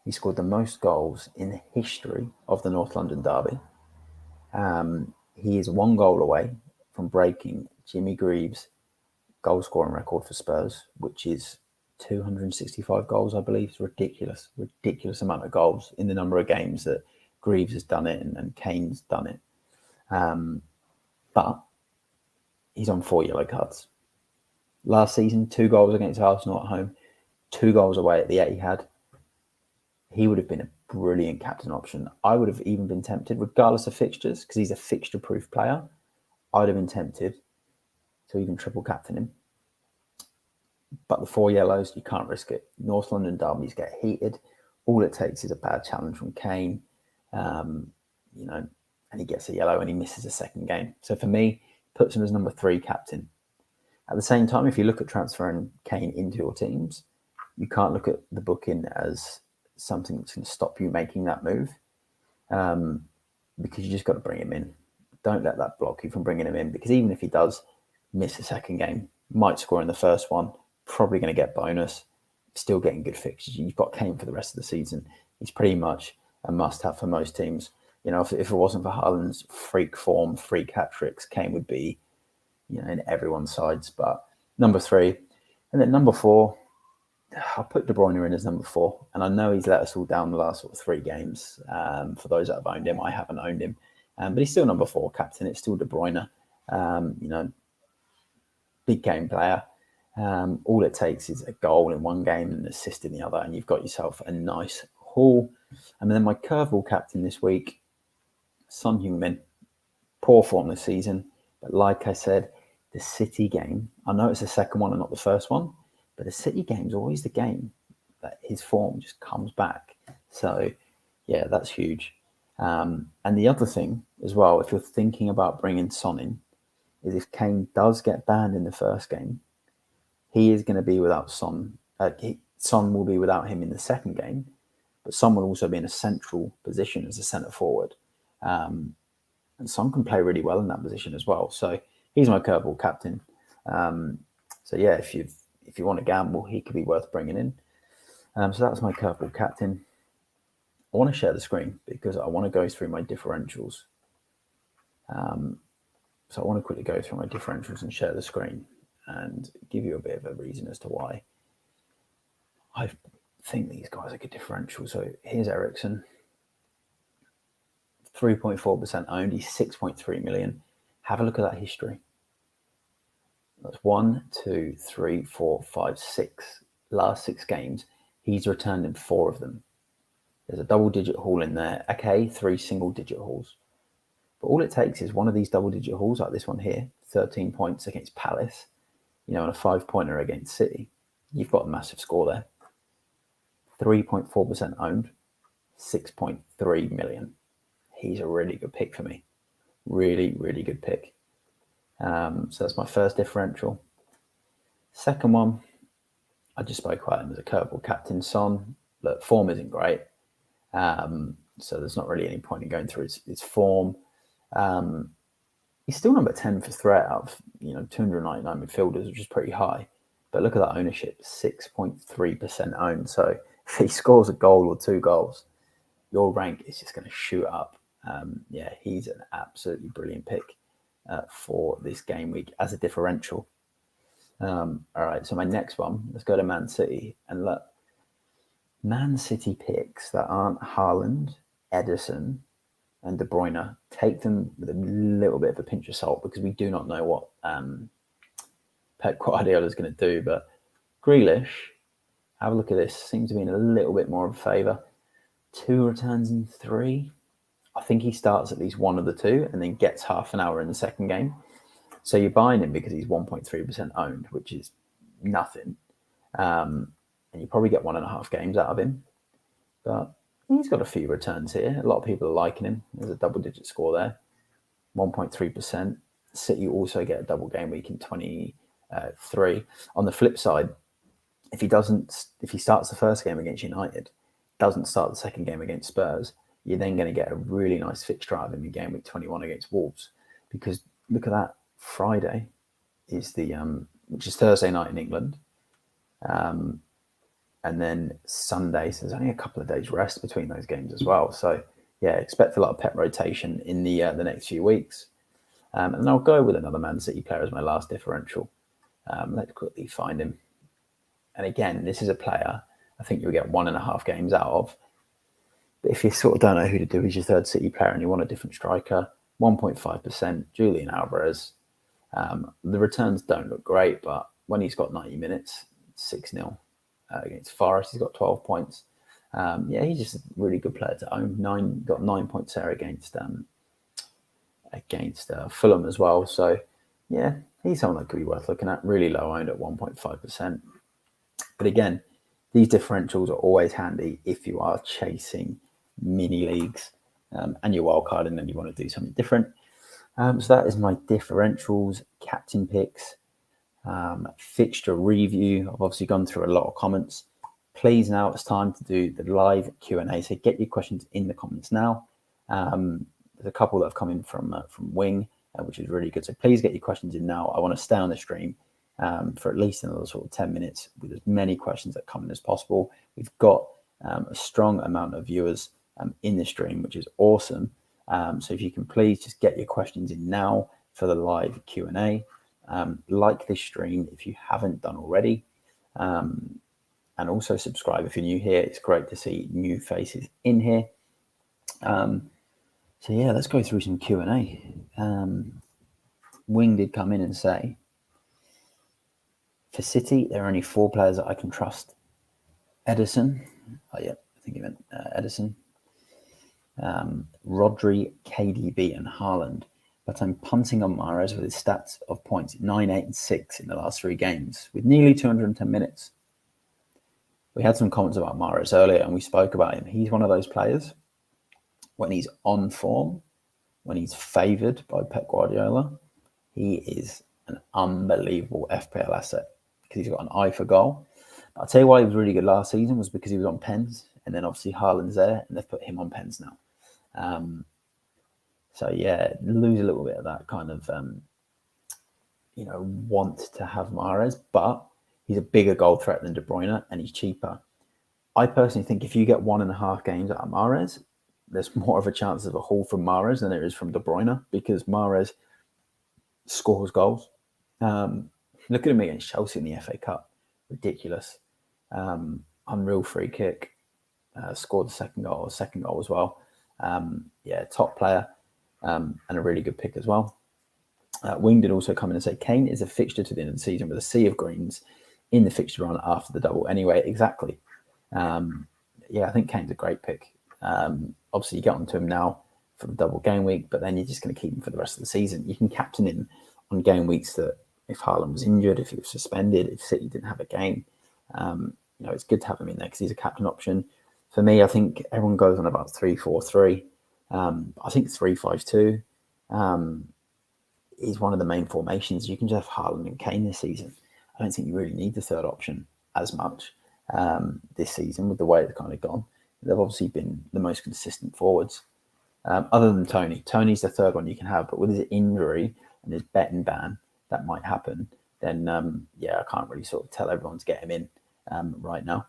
he scored the most goals in the history of the North London derby. He is 1 goal away from breaking Jimmy Greaves' goal scoring record for Spurs, which is 265 goals, I believe. It's ridiculous amount of goals in the number of games that Greaves has done it and Kane's done it. But he's on 4 yellow cards. Last season, 2 goals against Arsenal at home, 2 goals away at the Etihad. He would have been a brilliant captain option. I would have even been tempted, regardless of fixtures, because he's a fixture-proof player. I would have been tempted to even triple captain him. But the 4 yellows, you can't risk it. North London derbies get heated. All it takes is a bad challenge from Kane, and he gets a yellow and he misses a second game. So for me, puts him as number 3 captain. At the same time, if you look at transferring Kane into your teams, you can't look at the booking as something that's going to stop you making that move, because you just got to bring him in. Don't let that block you from bringing him in, because even if he does miss a second game, might score in the first one, probably going to get bonus, still getting good fixtures. You've got Kane for the rest of the season. He's pretty much a must-have for most teams. If it wasn't for Haaland's freak form, 3 hat-tricks, Kane would be, in everyone's sides. But number 3. And then number 4, I'll put De Bruyne in as number 4, and I know he's let us all down the last sort of 3 games. For those that have owned him, I haven't owned him, but he's still number 4 captain. It's still De Bruyne, big game player. All it takes is a goal in one game and an assist in the other, and you've got yourself a nice haul. And then my curveball captain this week, Son Heung-min. Poor form this season, but like I said, the City game, I know it's the second one and not the first one, but the City game is always the game that his form just comes back. So, yeah, that's huge. And the other thing as well, if you're thinking about bringing Son in, is if Kane does get banned in the first game, he is going to be without Son. Son will be without him in the second game, but Son will also be in a central position as a centre forward. And Son can play really well in that position as well. So he's my curveball captain. So yeah, if you want to gamble, he could be worth bringing in. So that's my curveball captain. I want to share the screen because I want to go through my differentials. So I want to quickly go through my differentials and share the screen and give you a bit of a reason as to why I think these guys are good differential. So here's Eriksen. 3.4% owned. He's 6.3 million. Have a look at that history. That's 1, 2, 3, 4, 5, 6. Last 6 games, he's returned in 4 of them. There's a double-digit haul in there. Okay, 3 single-digit hauls. But all it takes is one of these double-digit hauls, like this one here, 13 points against Palace, and a 5-pointer against City. You've got a massive score there. 3.4% owned, 6.3 million. He's a really good pick for me. Really, really good pick. So that's my first differential. Second one, I just spoke about him as a curveball captain. Son, look, form isn't great. So there's not really any point in going through his form. He's still number 10 for threat out of 299 midfielders, which is pretty high. But look at that ownership, 6.3% owned. So if he scores a goal or 2 goals, your rank is just going to shoot up. Yeah, he's an absolutely brilliant pick for this game week as a differential. All right, so my next one, let's go to Man City. And look, Man City picks that aren't Haaland, Ederson, and De Bruyne, take them with a little bit of a pinch of salt because we do not know what Pep Guardiola is going to do. But Grealish, have a look at this, seems to be in a little bit more of a favour. 2 returns in 3. I think he starts at least one of the 2 and then gets half an hour in the second game. So you're buying him because he's 1.3% owned, which is nothing. And you probably get 1.5 games out of him. But he's got a few returns here. A lot of people are liking him. There's a double-digit score there, 1.3%. City also get a double game week in 23. On the flip side, if he starts the first game against United, doesn't start the second game against Spurs, you're then going to get a really nice fixture out of him in game week 21 against Wolves. Because look at that, Friday is which is Thursday night in England. And then Sunday, so there's only a couple of days rest between those games as well. So yeah, expect a lot of Pep rotation in the next few weeks. And I'll go with another Man City player as my last differential. Let's quickly find him. And again, this is a player I think you'll get 1.5 games out of. But if you sort of don't know who to do as your third City player and you want a different striker, 1.5%, Julian Alvarez. The returns don't look great, but when he's got 90 minutes, 6-0 against Forest, he's got 12 points. Yeah, he's just a really good player to own. Got 9 points there against Fulham as well. So yeah, he's someone that could be worth looking at. Really low owned at 1.5%. But again, these differentials are always handy if you are chasing mini leagues and your wildcard, and then you want to do something different. So that is my differentials, captain picks, fixture review. I've obviously gone through a lot of comments. Please, now it's time to do the live Q&A. So get your questions in the comments now. There's a couple that have come in from Wing, which is really good. So please get your questions in now. I want to stay on the stream for at least another sort of 10 minutes with as many questions that come in as possible. We've got a strong amount of viewers in the stream, which is awesome. So if you can please just get your questions in now for the live Q&A. Like this stream if you haven't done already. And and also subscribe if you're new here. It's great to see new faces in here. So yeah, let's go through some Q&A. Wing did come in and say, for City, there are only 4 players that I can trust. Edison, oh yeah, I think you meant Edison, Rodri, KDB and Haaland. But I'm punting on Mahrez with his stats of points 9, 8 and 6 in the last 3 games with nearly 210 minutes. We had some comments about Mahrez earlier and we spoke about him. He's one of those players, when he's on form, when he's favoured by Pep Guardiola, he is an unbelievable FPL asset because he's got an eye for goal. I'll tell you why he was really good last season was because he was on pens, and then obviously Haaland's there, and they've put him on pens now. So yeah, lose a little bit of that kind of, want to have Mahrez, but he's a bigger goal threat than De Bruyne, and he's cheaper. I personally think if you get 1.5 games out of Mahrez, there's more of a chance of a haul from Mahrez than there is from De Bruyne because Mahrez scores goals. Look at him against Chelsea in the FA Cup. Ridiculous. Unreal free kick. Scored the second goal as well. Top player and a really good pick as well. Wing did also come in and say Kane is a fixture to the end of the season with a sea of greens in the fixture run after the double. Anyway, exactly. I think Kane's a great pick. Obviously, you get onto him now for the double game week, but then you're just going to keep him for the rest of the season. You can captain him on game weeks that if Haaland was injured, if he was suspended, if City didn't have a game, it's good to have him in there because he's a captain option. For me, I think everyone goes on about 3-4-3. I think 3-5-2 is one of the main formations. You can just have Haaland and Kane this season. I don't think you really need the third option as much this season with the way it's kind of gone. They've obviously been the most consistent forwards. Other than Tony. Tony's the third one you can have, but with his injury and his betting ban, that might happen, then, I can't really sort of tell everyone to get him in right now.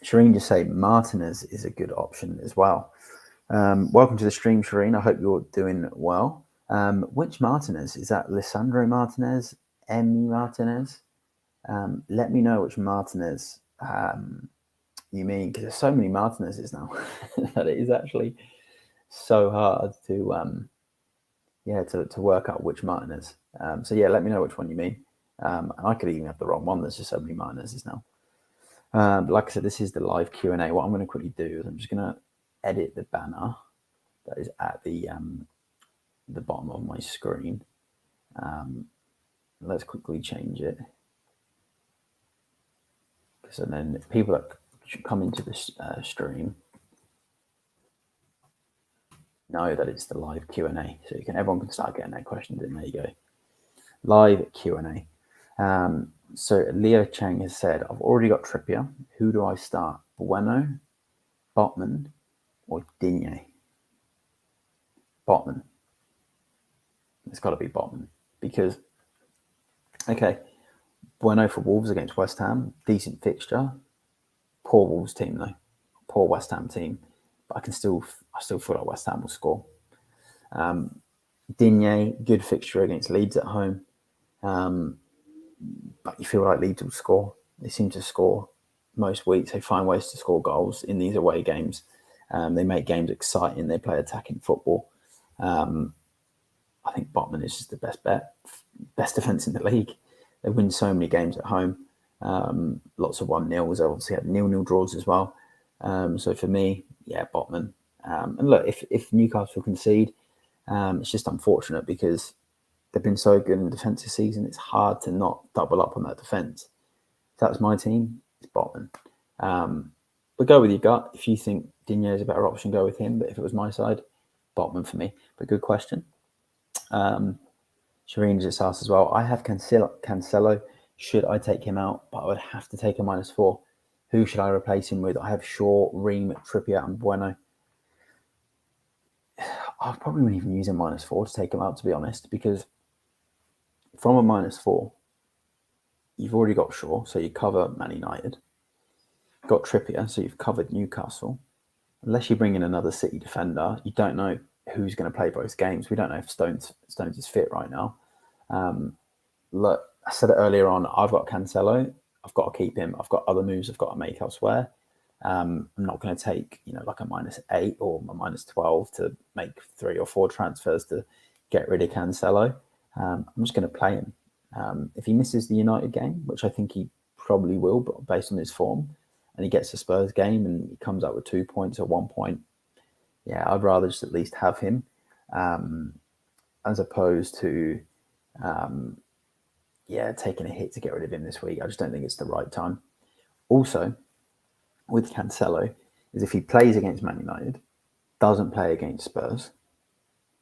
Shireen just say Martinez is a good option as well. Welcome to the stream, Shireen. I hope you're doing well. Which Martinez? Is that Lisandro Martinez? Emi Martinez? Let me know which Martinez you mean, because there's so many Martinezes now that it is actually so hard to work out which Martinez. Let me know which one you mean. And I could even have the wrong one. There's just so many Martinezes now. Like I said, this is the live Q&A. What I'm going to quickly do is I'm just going to edit the banner that is at the bottom of my screen. Let's quickly change it. So then if people that come into this stream know that it's the live Q&A. So everyone can start getting their questions in. There you go. Live Q&A. So Leo Chang has said, I've already got Trippier. Who do I start? Bueno, Botman, or Digne? Botman. It's got to be Botman because, Bueno for Wolves against West Ham, decent fixture. Poor Wolves team though, poor West Ham team, but I still feel like West Ham will score. Digne, good fixture against Leeds at home, but you feel like Leeds will score. They seem to score most weeks. They find ways to score goals in these away games. They make games exciting. They play attacking football. I think Botman is just the best bet, best defence in the league. They win so many games at home. Lots of 1-0s. They obviously had 0-0 draws as well. So for me, Botman. And look, if Newcastle concede, it's just unfortunate because they've been so good in defence this season. It's hard to not double up on that defence. If that was my team, it's Botman. But go with your gut. If you think Digne is a better option, go with him. But if it was my side, Botman for me. But good question. Shireen just asked as well, I have Cancelo. Should I take him out? But I would have to take a -4. Who should I replace him with? I have Shaw, Ream, Trippier, and Bueno. I probably wouldn't even use a -4 to take him out, to be honest, because from a -4, you've already got Shaw, so you cover Man United. You've got Trippier, so you've covered Newcastle. Unless you bring in another City defender, you don't know who's going to play both games. We don't know if Stones is fit right now. Look, I said it earlier on, I've got Cancelo. I've got to keep him. I've got other moves I've got to make elsewhere. I'm not going to take, like a -8 or a -12 to make 3 or 4 transfers to get rid of Cancelo. I'm just going to play him. If he misses the United game, which I think he probably will, but based on his form, and he gets a Spurs game and he comes out with 2 points or 1 point, yeah, I'd rather just at least have him as opposed to, taking a hit to get rid of him this week. I just don't think it's the right time. Also, with Cancelo, is if he plays against Man United, doesn't play against Spurs,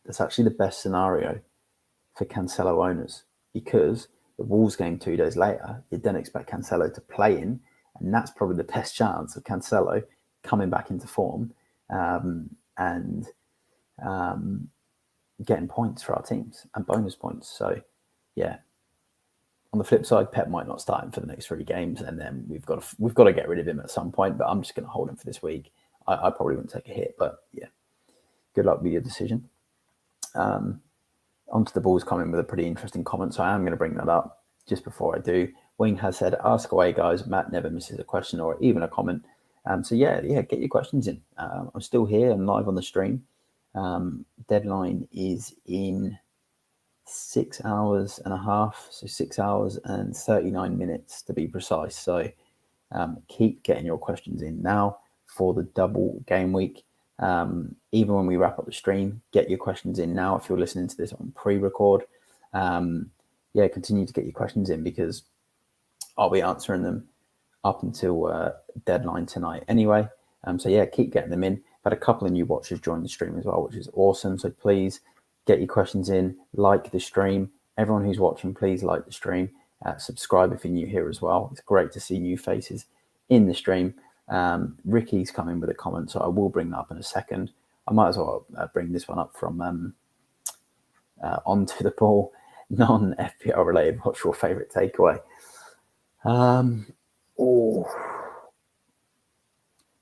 that's actually the best scenario for Cancelo owners, because the Wolves game 2 days later, you don't expect Cancelo to play in, and that's probably the best chance of Cancelo coming back into form and getting points for our teams and bonus points. So, yeah. On the flip side, Pep might not start him for the next 3 games, and then we've got to get rid of him at some point. But I'm just going to hold him for this week. I probably wouldn't take a hit, but yeah, good luck with your decision. Onto the Bulls comment with a pretty interesting comment, so I am going to bring that up just before I do. Wing has said, "Ask away, guys. Matt never misses a question or even a comment." So yeah, get your questions in. I'm still here and live on the stream. Deadline is in 6 hours and a half, so 6 hours and 39 minutes to be precise. So keep getting your questions in now for the double game week. Even when we wrap up the stream, get your questions in now. If you're listening to this on pre-record, continue to get your questions in, because I'll be answering them up until deadline tonight anyway. So yeah, keep getting them in. I've had a couple of new watchers join the stream as well, which is awesome. So please get your questions in, like the stream. Everyone who's watching, please like the stream. Subscribe if you're new here as well. It's great to see new faces in the stream. Ricky's coming with a comment, so I will bring that up in a second. I might as well bring this one up from onto the ball, non-FPL related. What's your favourite takeaway?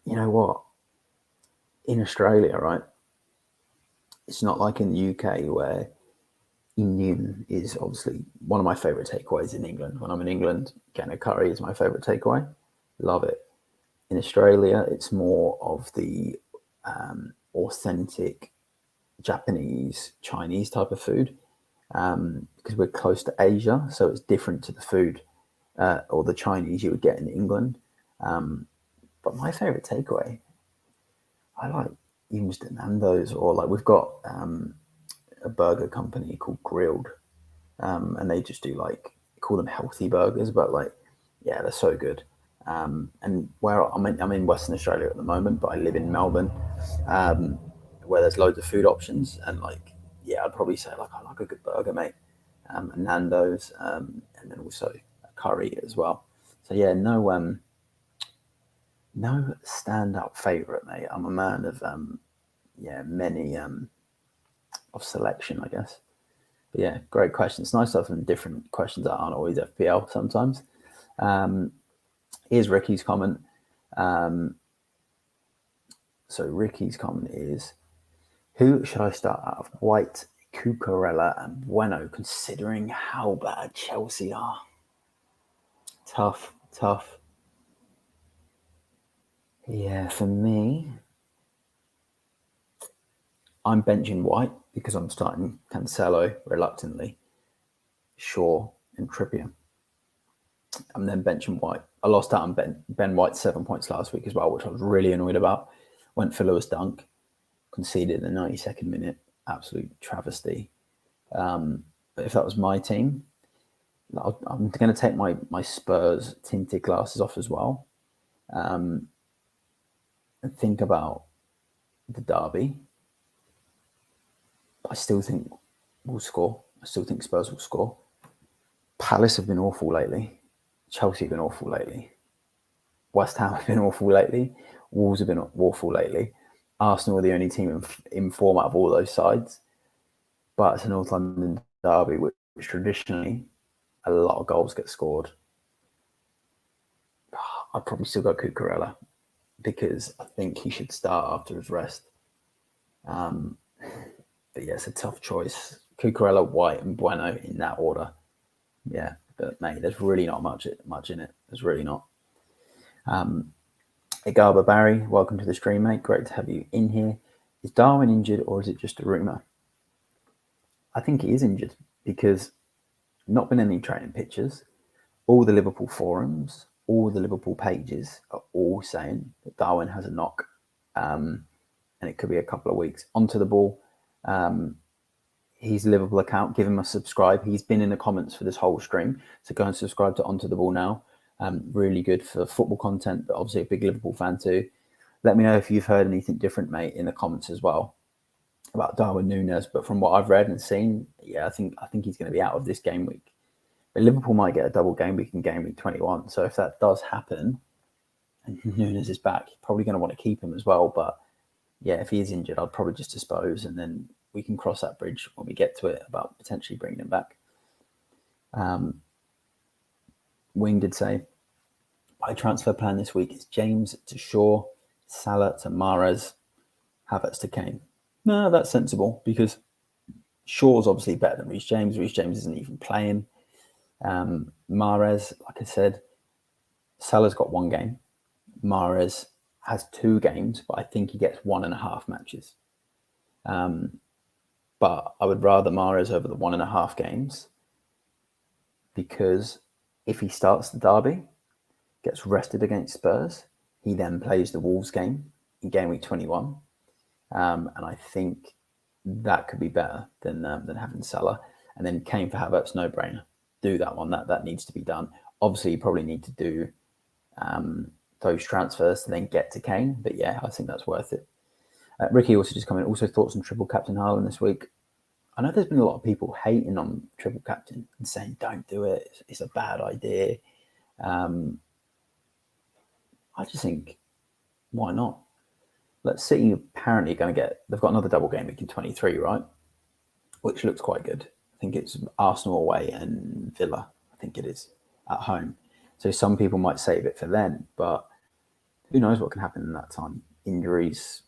You know what? In Australia, right? It's not like in the UK where Indian is obviously one of my favourite takeaways in England. When I'm in England, getting a curry is my favourite takeaway. Love it. In Australia, it's more of the authentic Japanese, Chinese type of food, because we're close to Asia, so it's different to the food or the Chinese you would get in England. But my favourite takeaway, I like used Nando's, or like we've got a burger company called Grilled, and they just do call them healthy burgers, but they're so good. And where I'm in Western Australia at the moment, but I live in Melbourne, where there's loads of food options, and I'd probably say I like a good burger, mate, and Nando's, and then also a curry as well. So yeah, no standout favorite, mate. I'm a man of many of selection, I guess. But yeah, great question. It's nice to have some different questions that aren't always FPL sometimes. Here's Ricky's comment. So Ricky's comment is, who should I start out of? White, Cucurella and Bueno, considering how bad Chelsea are? Tough. Yeah, for me, I'm benching White because I'm starting Cancelo reluctantly, Shaw and Trippier. I'm then benching White. I lost out on Ben White 7 points last week as well, which I was really annoyed about. Went for Lewis Dunk, conceded in the 92nd minute. Absolute travesty. But if that was my team, I'm going to take my Spurs tinted glasses off as well, and think about the derby. I still think we'll score. I still think Spurs will score. Palace have been awful lately. Chelsea have been awful lately. West Ham have been awful lately. Wolves have been awful lately. Arsenal are the only team in form out of all those sides. But it's a North London derby, which traditionally a lot of goals get scored. I'd probably still go Cucurella because I think he should start after his rest. But yeah, it's a tough choice. Cucurella, White, and Bueno in that order. Yeah, But mate, there's really not much in it. There's really not. Igaba Barry, welcome to the stream, mate. Great to have you in here. Is Darwin injured or is it just a rumour? I think he is injured because not been any training pictures. All the Liverpool forums, all the Liverpool pages are all saying that Darwin has a knock, and it could be a couple of weeks. Onto the Ball, his Liverpool account, give him a subscribe. He's been in the comments for this whole stream, so go and subscribe to Onto the Ball now. Really good for football content, but obviously a big Liverpool fan too. Let me know if you've heard anything different, mate, in the comments as well about Darwin Núñez. But from what I've read and seen, yeah, I think he's going to be out of this game week. But Liverpool might get a double game week in game week 21. So if that does happen and Núñez is back, you're probably going to want to keep him as well. But yeah, if he is injured, I'd probably just dispose, and then we can cross that bridge when we get to it about potentially bringing him back. Wing did say, my transfer plan this week is James to Shaw, Salah to Mahrez, Havertz to Kane. No, that's sensible because Shaw's obviously better than Reece James. Reece James isn't even playing. Mahrez, like I said, Salah's got one game. Mahrez has 2 games, but I think he gets 1.5 matches. But I would rather Mahrez over the 1.5 games because if he starts the derby, gets rested against Spurs, he then plays the Wolves game in game week 21. And I think that could be better than having Salah. And then Kane for Havertz, no brainer. Do that one. That needs to be done. Obviously, you probably need to do those transfers to then get to Kane. But yeah, I think that's worth it. Ricky also just coming. Also thoughts on triple captain Haaland this week. I know there's been a lot of people hating on triple captain and saying don't do it. It's a bad idea. I just think, why not? Let's see. Apparently, they've got another double game week in 23, right? Which looks quite good. I think it's Arsenal away and Villa. I think it is at home. So some people might save it for then, but who knows what can happen in that time? Injuries,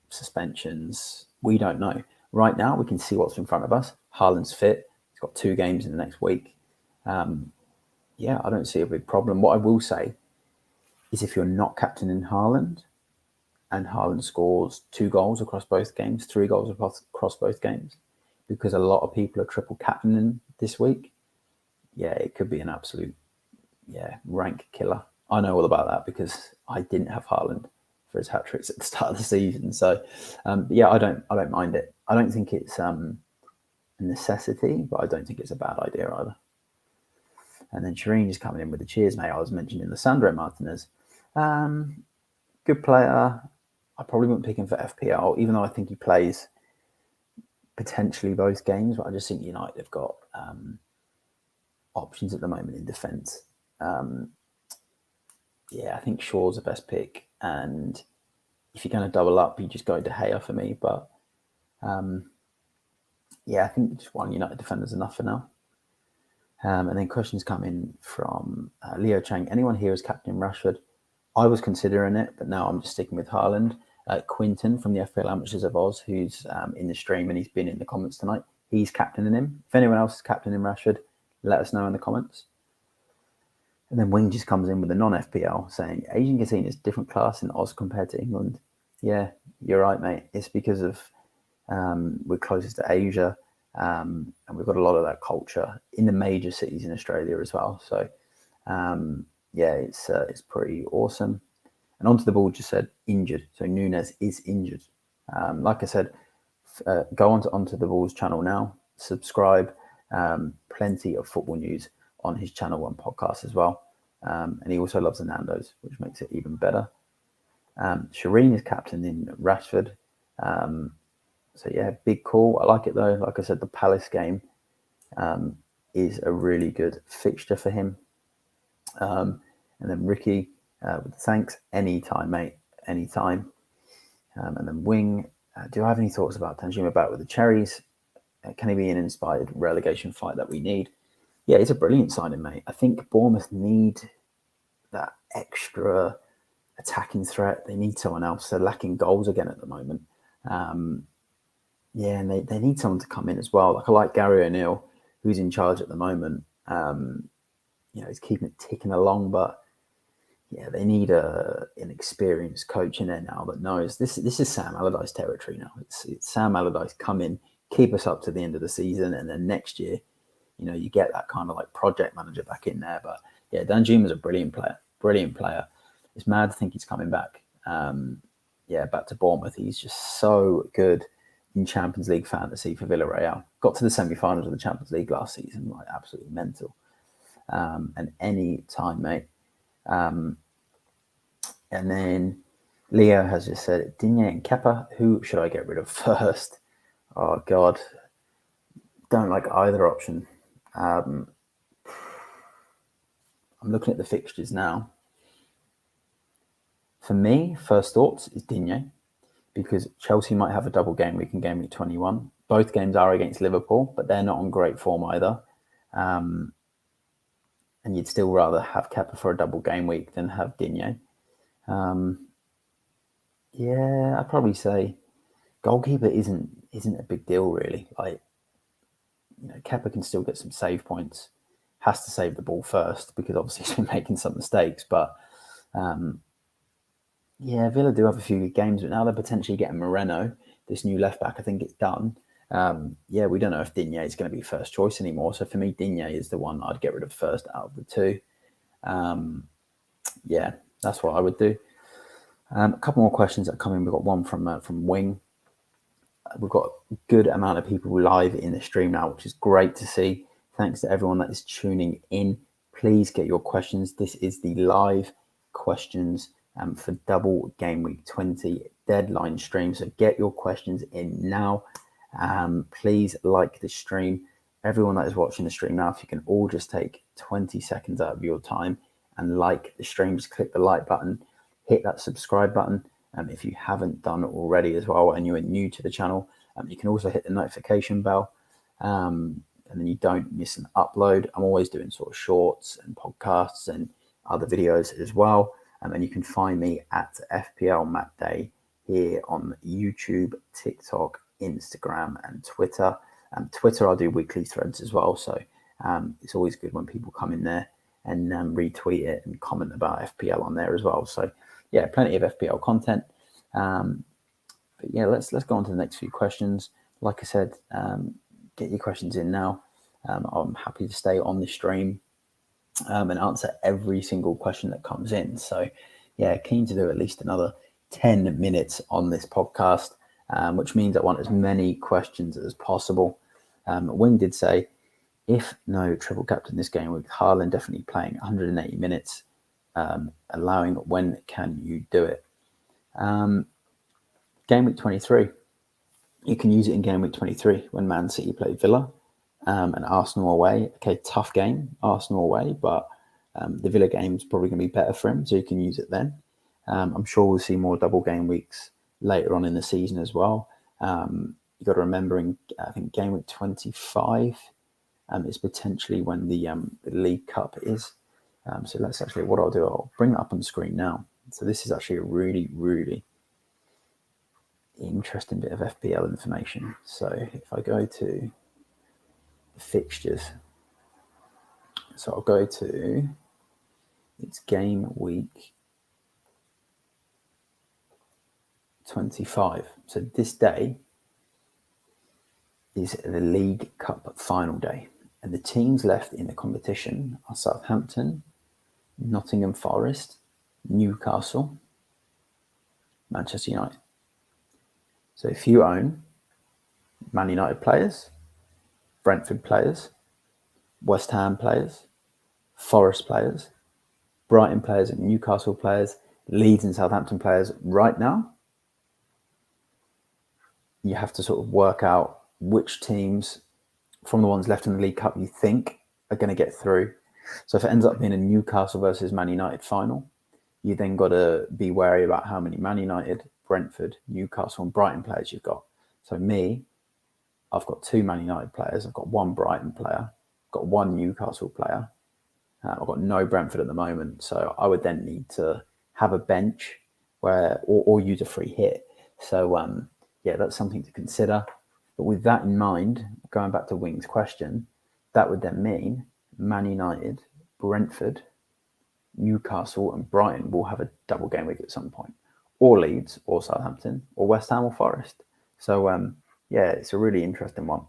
suspensions. We don't know. Right now, we can see what's in front of us. Haaland's fit. He's got 2 games in the next week. Yeah, I don't see a big problem. What I will say is if you're not captaining Haaland and Haaland scores 2 goals across both games, 3 goals across both games, because a lot of people are triple captaining this week, yeah, it could be an absolute, rank killer. I know all about that because I didn't have Haaland for his hat tricks at the start of the season. So, I don't mind it. I don't think it's a necessity, but I don't think it's a bad idea either. And then Shireen is coming in with the cheers, mate. I was mentioning Lissandro Martinez. Good player. I probably wouldn't pick him for FPL, even though I think he plays potentially both games. But I just think United have got options at the moment in defence. I think Shaw's the best pick. And if you're going to double up, you just go De Gea for me. But I think just one United defender is enough for now. And then questions come in from Leo Chang. Anyone here is captain Rashford? I was considering it, but now I'm just sticking with Haaland. Quinton from the FPL Amateurs of Oz, who's in the stream and he's been in the comments tonight, he's captaining him. If anyone else is captaining Rashford, let us know in the comments. And then Wing just comes in with a non-FPL saying, Asian casino is different class in Oz compared to England. Yeah, you're right, mate. It's because of we're closest to Asia. And we've got a lot of that culture in the major cities in Australia as well. So, it's pretty awesome. And Onto the Ball just said injured. So Núñez is injured. Like I said, go onto the Ball's channel now. Subscribe. Plenty of football news on his channel and podcast as well. And he also loves the Nando's, which makes it even better. Shireen is captain in Rashford. Big call. I like it though. Like I said, the Palace game is a really good fixture for him. And then Ricky with thanks. Anytime, mate. Anytime. And then Wing. Do I have any thoughts about Tanjima back with the Cherries? Can he be an inspired relegation fight that we need? Yeah, it's a brilliant signing, mate. I think Bournemouth need that extra attacking threat. They need someone else. They're lacking goals again at the moment. And they need someone to come in as well. Like I like Gary O'Neill, who's in charge at the moment. he's keeping it ticking along, but yeah, they need an experienced coach in there now that knows this is Sam Allardyce territory now. It's Sam Allardyce come in, keep us up to the end of the season, and then next year, you get that kind of like project manager back in there. But yeah, Danjuma's a brilliant player. It's mad to think he's coming back. Back to Bournemouth. He's just so good in Champions League fantasy for Villarreal. Got to the semi-finals of the Champions League last season, like absolutely mental. And any time, mate. And then Leo has just said, Digne and Kepa, who should I get rid of first? Oh, God. Don't like either option. I'm looking at the fixtures now. For me, first thoughts is Digne, because Chelsea might have a double game week in game week 21. Both games are against Liverpool, but they're not on great form either. And you'd still rather have Kepa for a double game week than have Digne. I'd probably say goalkeeper isn't a big deal really. Like, Kepa can still get some save points. Has to save the ball first because obviously he's been making some mistakes. But Villa do have a few good games, but now they're potentially getting Moreno, this new left back. I think it's done. We don't know if Digne is going to be first choice anymore. So for me, Digne is the one I'd get rid of first out of the two. That's what I would do. A couple more questions that come in. We've got one from Wing. We've got a good amount of people live in the stream now, which is great to see. Thanks to everyone that is tuning in. Please get your questions. This is the live questions for Double Game Week 20 deadline stream. So get your questions in now. Please like the stream. Everyone that is watching the stream now, if you can all just take 20 seconds out of your time and like the stream, just click the like button, hit that subscribe button. If you haven't done it already as well and you are new to the channel, you can also hit the notification bell and then you don't miss an upload. I'm always doing sort of shorts and podcasts and other videos as well. And you can find me at FPL Matt Day here on YouTube, TikTok, Instagram and Twitter. Twitter, I'll do weekly threads as well. So it's always good when people come in there and retweet it and comment about FPL on there as well. So yeah, plenty of FPL content. Let's go on to the next few questions. Like I said, get your questions in now. I'm happy to stay on the stream and answer every single question that comes in. So yeah, keen to do at least another 10 minutes on this podcast, which means I want as many questions as possible. Wing did say, if no triple captain this game with Haaland definitely playing 180 minutes, allowing, when can you do it? Game week 23. You can use it in game week 23 when Man City play Villa and Arsenal away. Okay, tough game, Arsenal away, but the Villa game is probably going to be better for him, so you can use it then. I'm sure we'll see more double game weeks later on in the season as well. You've got to remember, I think game week 25 is potentially when the League Cup is. So that's actually what I'll do. I'll bring it up on the screen now. So this is actually a really, really interesting bit of FPL information. So if I go to the fixtures, so I'll go to, it's game week 25. So this day is the League Cup final day. And the teams left in the competition are Southampton, Nottingham Forest, Newcastle, Manchester United. So if you own Man United players, Brentford players, West Ham players, Forest players, Brighton players and Newcastle players, Leeds and Southampton players right now, you have to sort of work out which teams from the ones left in the League Cup you think are going to get through. So if it ends up being a Newcastle versus Man United final, you then got to be wary about how many Man United, Brentford, Newcastle and Brighton players you've got. So me, I've got 2 Man United players. I've got 1 Brighton player. I've got 1 Newcastle player. I've got no Brentford at the moment. So I would then need to have a bench or use a free hit. So that's something to consider. But with that in mind, going back to Wing's question, that would then mean Man United, Brentford, Newcastle and Brighton will have a double game week at some point, or Leeds, or Southampton, or West Ham, or Forest. So, yeah, it's a really interesting one.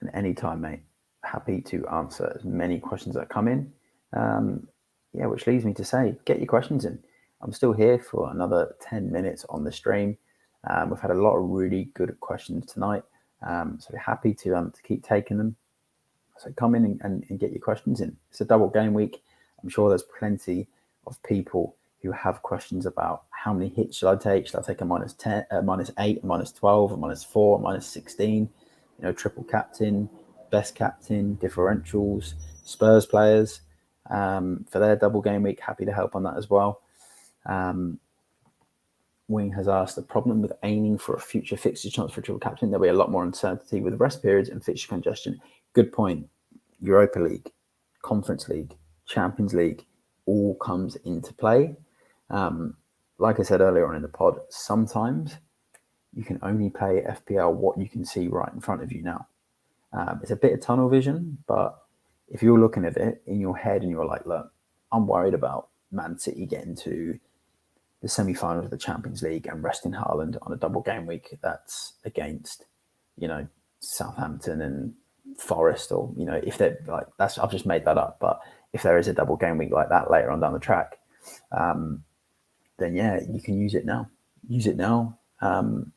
And anytime, mate, happy to answer as many questions that come in. Yeah, which leads me to say, get your questions in. I'm still here for another 10 minutes on the stream. We've had a lot of really good questions tonight. So we're happy to keep taking them. So come in and get your questions in. It's a double game week. I'm sure there's plenty of people who have questions about how many hits should I take? Should I take a minus 10, minus 8, a minus 12, a minus 4, a minus 16? You know, triple captain, best captain, differentials, Spurs players for their double game week. Happy to help on that as well. Wing has asked, the problem with aiming for a future fixture chance for triple captain, there'll be a lot more uncertainty with rest periods and fixture congestion. Good point. Europa League, Conference League, Champions League all comes into play. Like I said earlier on in the pod, sometimes you can only play FPL what you can see right in front of you now. It's a bit of tunnel vision, but if you're looking at it in your head and you're like, look, I'm worried about Man City getting to the semi-finals of the Champions League and resting Haaland on a double game week that's against, you know, Southampton and Forest, or, you know, if they're like, that's, I've just made that up, but if there is a double game week like that later on down the track, then yeah, you can use it now. And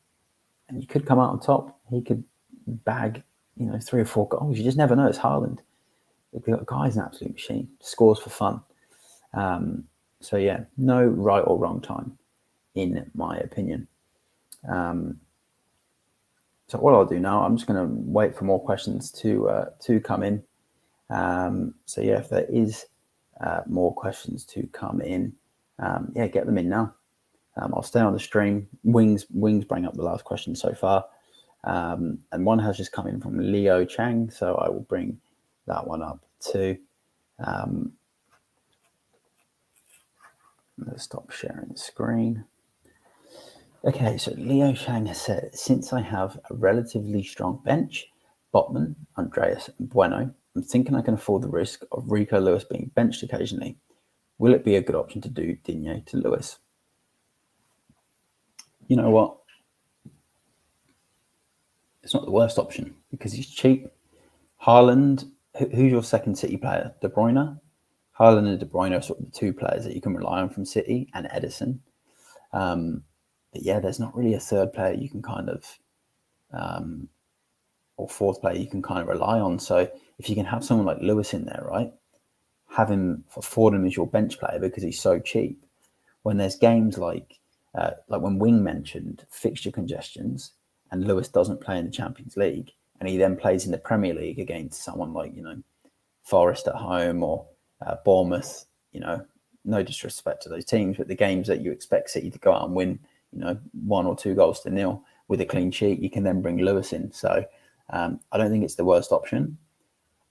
you could come out on top. He could bag, you know, 3 or 4 goals. You just never know. It's Haaland. The guy's an absolute machine. Scores for fun. So yeah, no right or wrong time, in my opinion. So what I'll do now, I'm just going to wait for more questions to come in. So yeah, if there is more questions to come in, yeah, get them in now. I'll stay on the stream. Wings bring up the last question so far. And one has just come in from Leo Chang, so I will bring that one up too. Let's stop sharing the screen. Okay, so Leo Chang has said, since I have a relatively strong bench, Botman, Andreas, and Bueno, I'm thinking I can afford the risk of Rico Lewis being benched occasionally. Will it be a good option to do Digne to Lewis? You know what? It's not the worst option because he's cheap. Haaland, who's your second City player? De Bruyne? Haaland and De Bruyne are sort of the 2 players that you can rely on from City, and Edison. But yeah, there's not really a third player you can kind of, or fourth player you can kind of rely on. So if you can have someone like Lewis in there, right, have him afford him as your bench player because he's so cheap. When there's games like when Wing mentioned fixture congestions and Lewis doesn't play in the Champions League and he then plays in the Premier League against someone like, you know, Forest at home or Bournemouth, you know, no disrespect to those teams, but the games that you expect City to go out and win, you know, 1 or 2 goals to nil with a clean sheet, you can then bring Lewis in. So I don't think it's the worst option.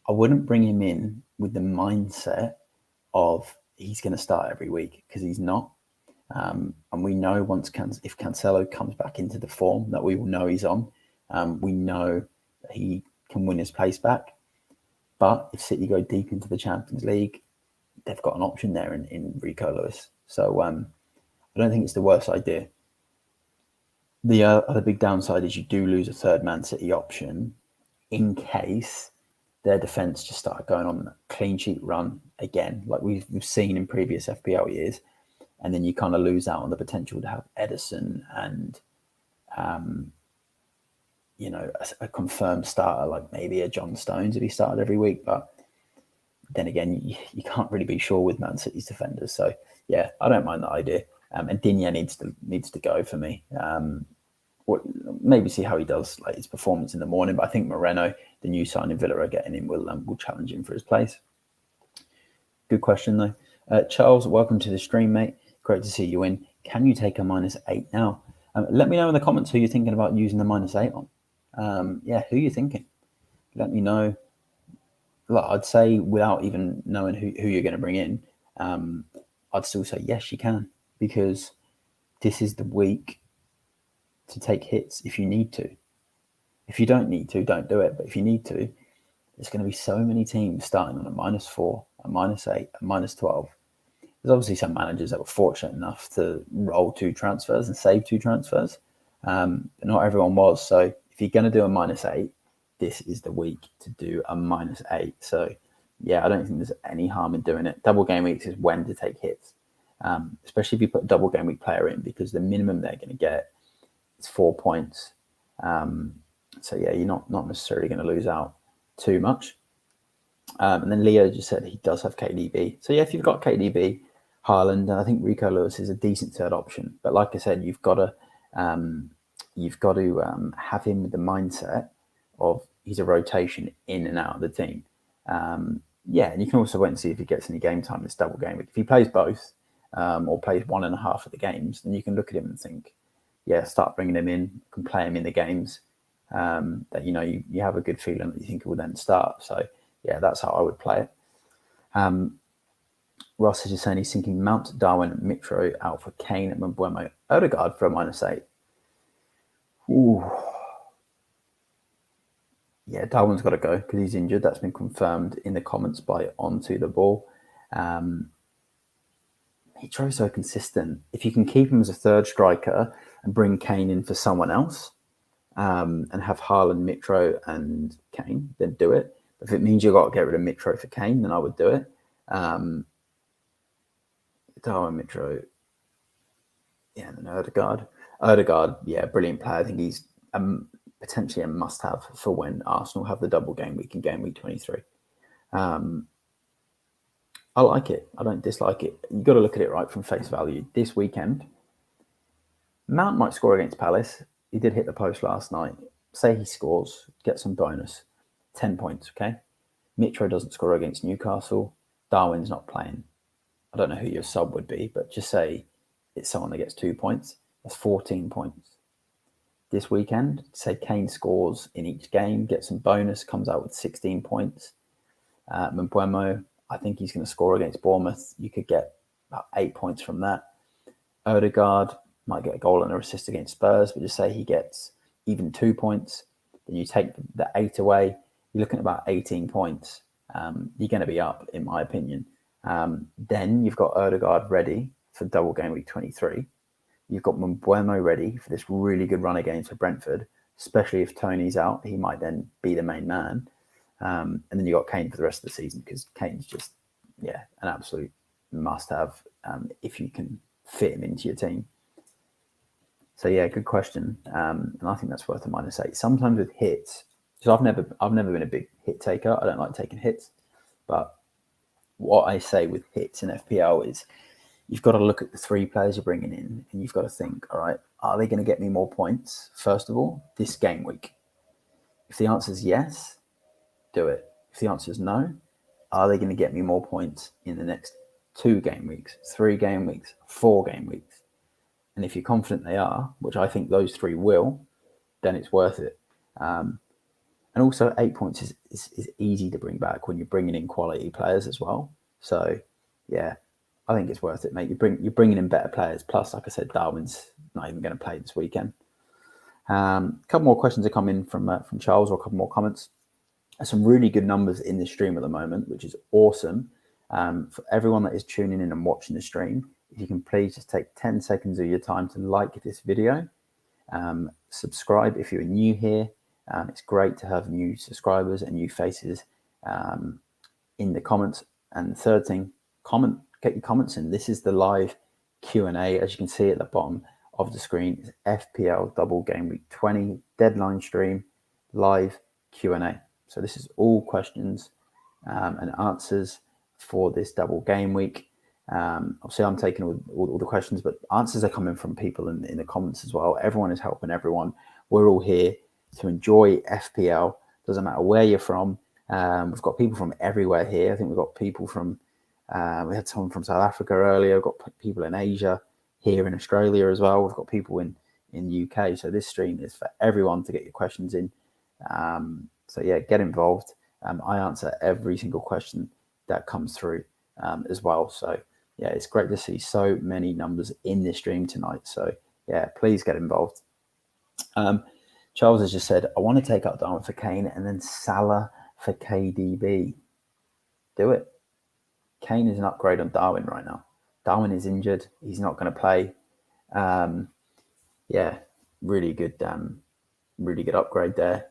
I wouldn't bring him in with the mindset of he's going to start every week, because he's not. And we know if Cancelo comes back into the form that we will know he's on, we know that he can win his place back. But if City go deep into the Champions League, they've got an option there in Rico Lewis. So I don't think it's the worst idea. The other big downside is you do lose a third Man City option in case their defence just started going on a clean sheet run again, like we've seen in previous FPL years, and then you kind of lose out on the potential to have Edison and you know, a confirmed starter like maybe a John Stones if he started every week. But then again, you can't really be sure with Man City's defenders. So yeah, I don't mind that idea. And Digne needs to go for me. Maybe see how he does, like his performance in the morning. But I think Moreno, the new signing Villa are getting him, will challenge him for his place. Good question though. Charles, welcome to the stream, mate. Great to see you in. Can you take a -8 now? Let me know in the comments who you're thinking about using the -8 on. Yeah, who you're thinking. Let me know. Like, I'd say without even knowing who you're going to bring in, I'd still say yes, you can, because this is the week to take hits if you need to. If you don't need to, don't do it. But if you need to, there's going to be so many teams starting on a -4, a -8, a -12. There's obviously some managers that were fortunate enough to roll 2 transfers and save 2 transfers. But not everyone was. So if you're going to do a -8, this is the week to do a -8. So yeah, I don't think there's any harm in doing it. Double game weeks is when to take hits, especially if you put a double game week player in, because the minimum they're going to get is 4 points. So yeah, you're not necessarily going to lose out too much. And then Leo just said he does have KDB. So yeah, if you've got KDB, Haaland, I think Rico Lewis is a decent third option. But like I said, you've got to have him with the mindset of he's a rotation in and out of the team. Yeah, and you can also wait and see if he gets any game time this double game. If he plays both or plays 1.5 of the games, then you can look at him and think, yeah, start bringing him in, you can play him in the games that you have a good feeling that you think he will then start. So yeah, that's how I would play it. Ross is just saying he's thinking Mount, Darwin, Mitro out for Kane and Mbeumo. Odegaard for a -8. Ooh. Yeah, Darwin's got to go because he's injured. That's been confirmed in the comments by Onto the Ball. Mitro's so consistent. If you can keep him as a third striker and bring Kane in for someone else and have Haaland, Mitro and Kane, then do it. But if it means you've got to get rid of Mitro for Kane, then I would do it. Darwin, Mitro, yeah, and then Odegaard. Odegaard, yeah, brilliant player. I think he's potentially a must-have for when Arsenal have the double game week in game week 23. I like it. I don't dislike it. You've got to look at it right from face value. This weekend, Mount might score against Palace. He did hit the post last night. Say he scores, get some bonus. 10 points, okay? Mitro doesn't score against Newcastle. Darwin's not playing. I don't know who your sub would be, but just say it's someone that gets 2 points. That's 14 points. This weekend, say Kane scores in each game, gets some bonus, comes out with 16 points. Mbeumo, I think he's going to score against Bournemouth. You could get about 8 points from that. Odegaard might get a goal and an assist against Spurs, but just say he gets even 2 points. Then you take the 8 away, you're looking at about 18 points. You're going to be up, in my opinion. Then you've got Odegaard ready for double game week 23. You've got Mbeumo ready for this really good run against for Brentford, especially if Tony's out. He might then be the main man. And then you got Kane for the rest of the season because Kane's just, yeah, an absolute must-have if you can fit him into your team. So yeah, good question, and I think that's worth a -8. Sometimes with hits, so I've never been a big hit taker. I don't like taking hits, but what I say with hits in FPL is you've got to look at the 3 players you're bringing in, and you've got to think, all right, are they going to get me more points first of all this game week? If the answer is yes, do it. If the answer is no, are they going to get me more points in the next 2 game weeks, 3 game weeks, 4 game weeks? And if you're confident they are, which I think those 3 will, then it's worth it. And also 8 points is easy to bring back when you're bringing in quality players as well. So yeah, I think it's worth it, mate. You're bringing in better players. Plus, like I said, Darwin's not even going to play this weekend. A couple more questions have come in from Charles, or a couple more comments. There's some really good numbers in the stream at the moment, which is awesome. For everyone that is tuning in and watching the stream, if you can please just take 10 seconds of your time to like this video, subscribe if you're new here. It's great to have new subscribers and new faces in the comments. And the third thing, get your comments in. This is the live Q&A. As you can see at the bottom of the screen, is FPL Double Game Week 20 deadline stream live Q&A. So this is all questions and answers for this double game week. Obviously, I'm taking all the questions, but answers are coming from people in the comments as well. Everyone is helping everyone. We're all here to enjoy FPL. Doesn't matter where you're from. We've got people from everywhere here. I think we've got people from, we had someone from South Africa earlier. We've got people in Asia, here in Australia as well. We've got people in UK. So this stream is for everyone to get your questions in. So yeah, get involved. I answer every single question that comes through as well. So yeah, it's great to see so many numbers in this stream tonight. So yeah, please get involved. Charles has just said, I want to take out Darwin for Kane and then Salah for KDB. Do it. Kane is an upgrade on Darwin right now. Darwin is injured. He's not going to play. Yeah, really good upgrade there.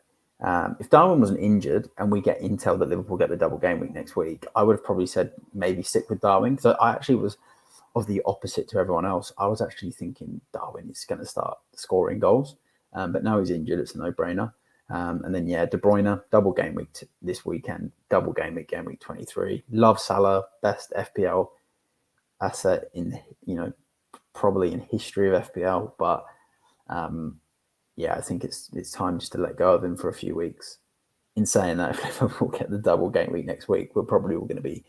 If Darwin wasn't injured and we get intel that Liverpool get the double game week next week, I would have probably said maybe stick with Darwin, because I actually was of the opposite to everyone else. I was actually thinking Darwin is going to start scoring goals, but now he's injured. It's a no-brainer. And then, De Bruyne, double game week this weekend, double game week 23. Love Salah, best FPL asset in, probably in history of FPL, but I think it's time just to let go of him for a few weeks. In saying that, if Liverpool get the double game week next week, we're probably all going to be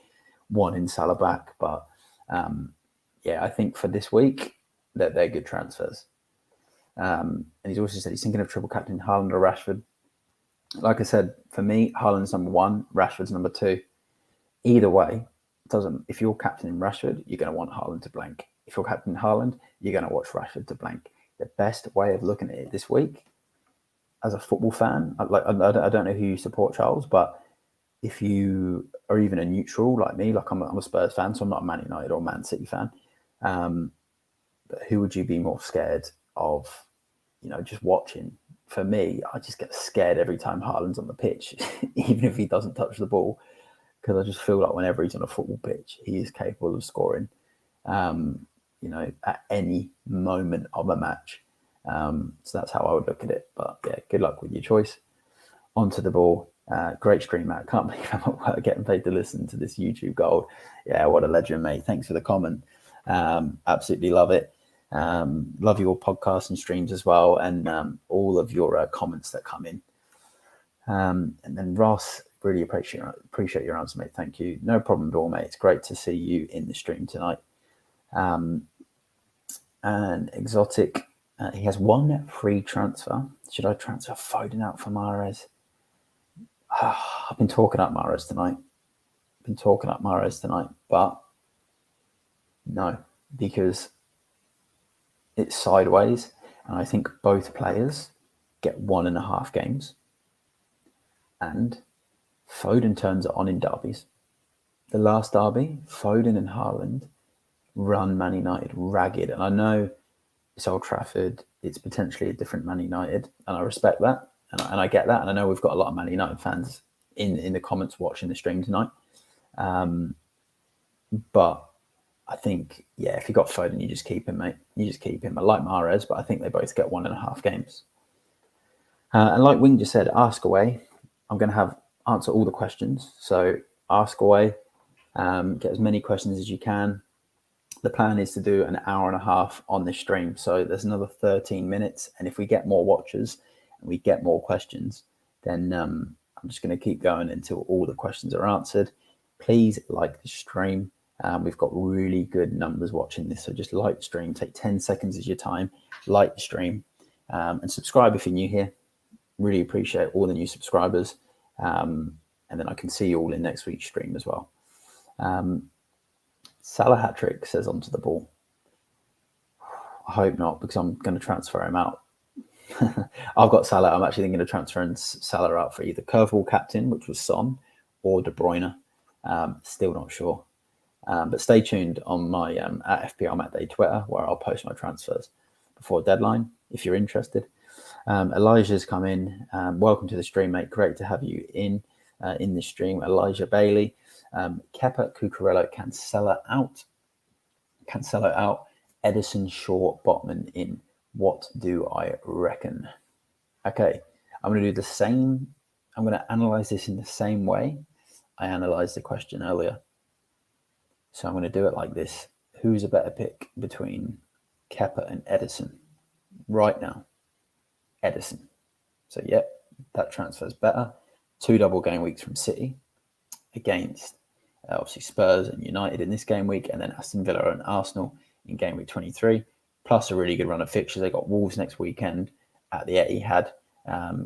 wanting Salah back. But I think for this week that they're good transfers. And he's also said he's thinking of triple captain Haaland or Rashford. Like I said, for me, Haaland's number 1, Rashford's number 2. Either way, if you're captaining Rashford, you're going to want Haaland to blank. If you're captaining Haaland, you're going to watch Rashford to blank. The best way of looking at it this week, as a football fan, I don't know who you support, Charles, but if you are even a neutral like me, like I'm a Spurs fan, so I'm not a Man United or Man City fan, but who would you be more scared of, just watching? For me, I just get scared every time Haaland's on the pitch, even if he doesn't touch the ball, because I just feel like whenever he's on a football pitch, he is capable of scoring, at any moment of a match. So that's how I would look at it. But yeah, good luck with your choice. Onto the ball. Great stream, Matt. Can't believe I'm getting paid to listen to this YouTube gold. Yeah, what a legend, mate. Thanks for the comment. Absolutely love it. Love your podcasts and streams as well, and all of your comments that come in. And then Ross, really appreciate your answer, mate. Thank you. No problem at all, mate. It's great to see you in the stream tonight. And Exotic, he has 1 free transfer. Should I transfer Foden out for Mahrez? I've been talking up Mahrez tonight. But no, because it's sideways, and I think both players get 1.5 games, and Foden turns it on in derbies. The last derby, Foden and Haaland run Man United ragged, and I know it's Old Trafford, it's potentially a different Man United, and I respect that, and I get that, and I know we've got a lot of Man United fans in the comments watching the stream tonight, but I think, if you got Foden, you just keep him, mate. You just keep him. I like Mahrez, but I think they both get 1.5 games. And like Wing just said, ask away. I'm going to answer all the questions. So ask away. Get as many questions as you can. The plan is to do an hour and a half on this stream. So there's another 13 minutes. And if we get more watchers and we get more questions, then I'm just going to keep going until all the questions are answered. Please like the stream. We've got really good numbers watching this, so just like the stream, take 10 seconds as your time, like the stream, and subscribe if you're new here. Really appreciate all the new subscribers, and then I can see you all in next week's stream as well. Salah hat-trick, says onto the ball. I hope not, because I'm going to transfer him out. I've got Salah. I'm actually thinking of transferring Salah out for either curveball captain, which was Son, or De Bruyne. Still not sure. But stay tuned on my at FPL Matt Day Twitter, where I'll post my transfers before deadline, if you're interested. Elijah's come in. Welcome to the stream, mate. Great to have you in the stream. Elijah Bailey. Kepa, Cucurella, Cancelo out. Edison, Shaw, Botman in. What do I reckon? Okay, I'm going to do the same. I'm going to analyze this in the same way I analyzed the question earlier. So I'm going to do it like this. Who's a better pick between Kepa and Edison? Right now, Edison. So, that transfer's better. 2 double game weeks from City against, obviously, Spurs and United in this game week, and then Aston Villa and Arsenal in game week 23, plus a really good run of fixtures. They got Wolves next weekend at the Etihad.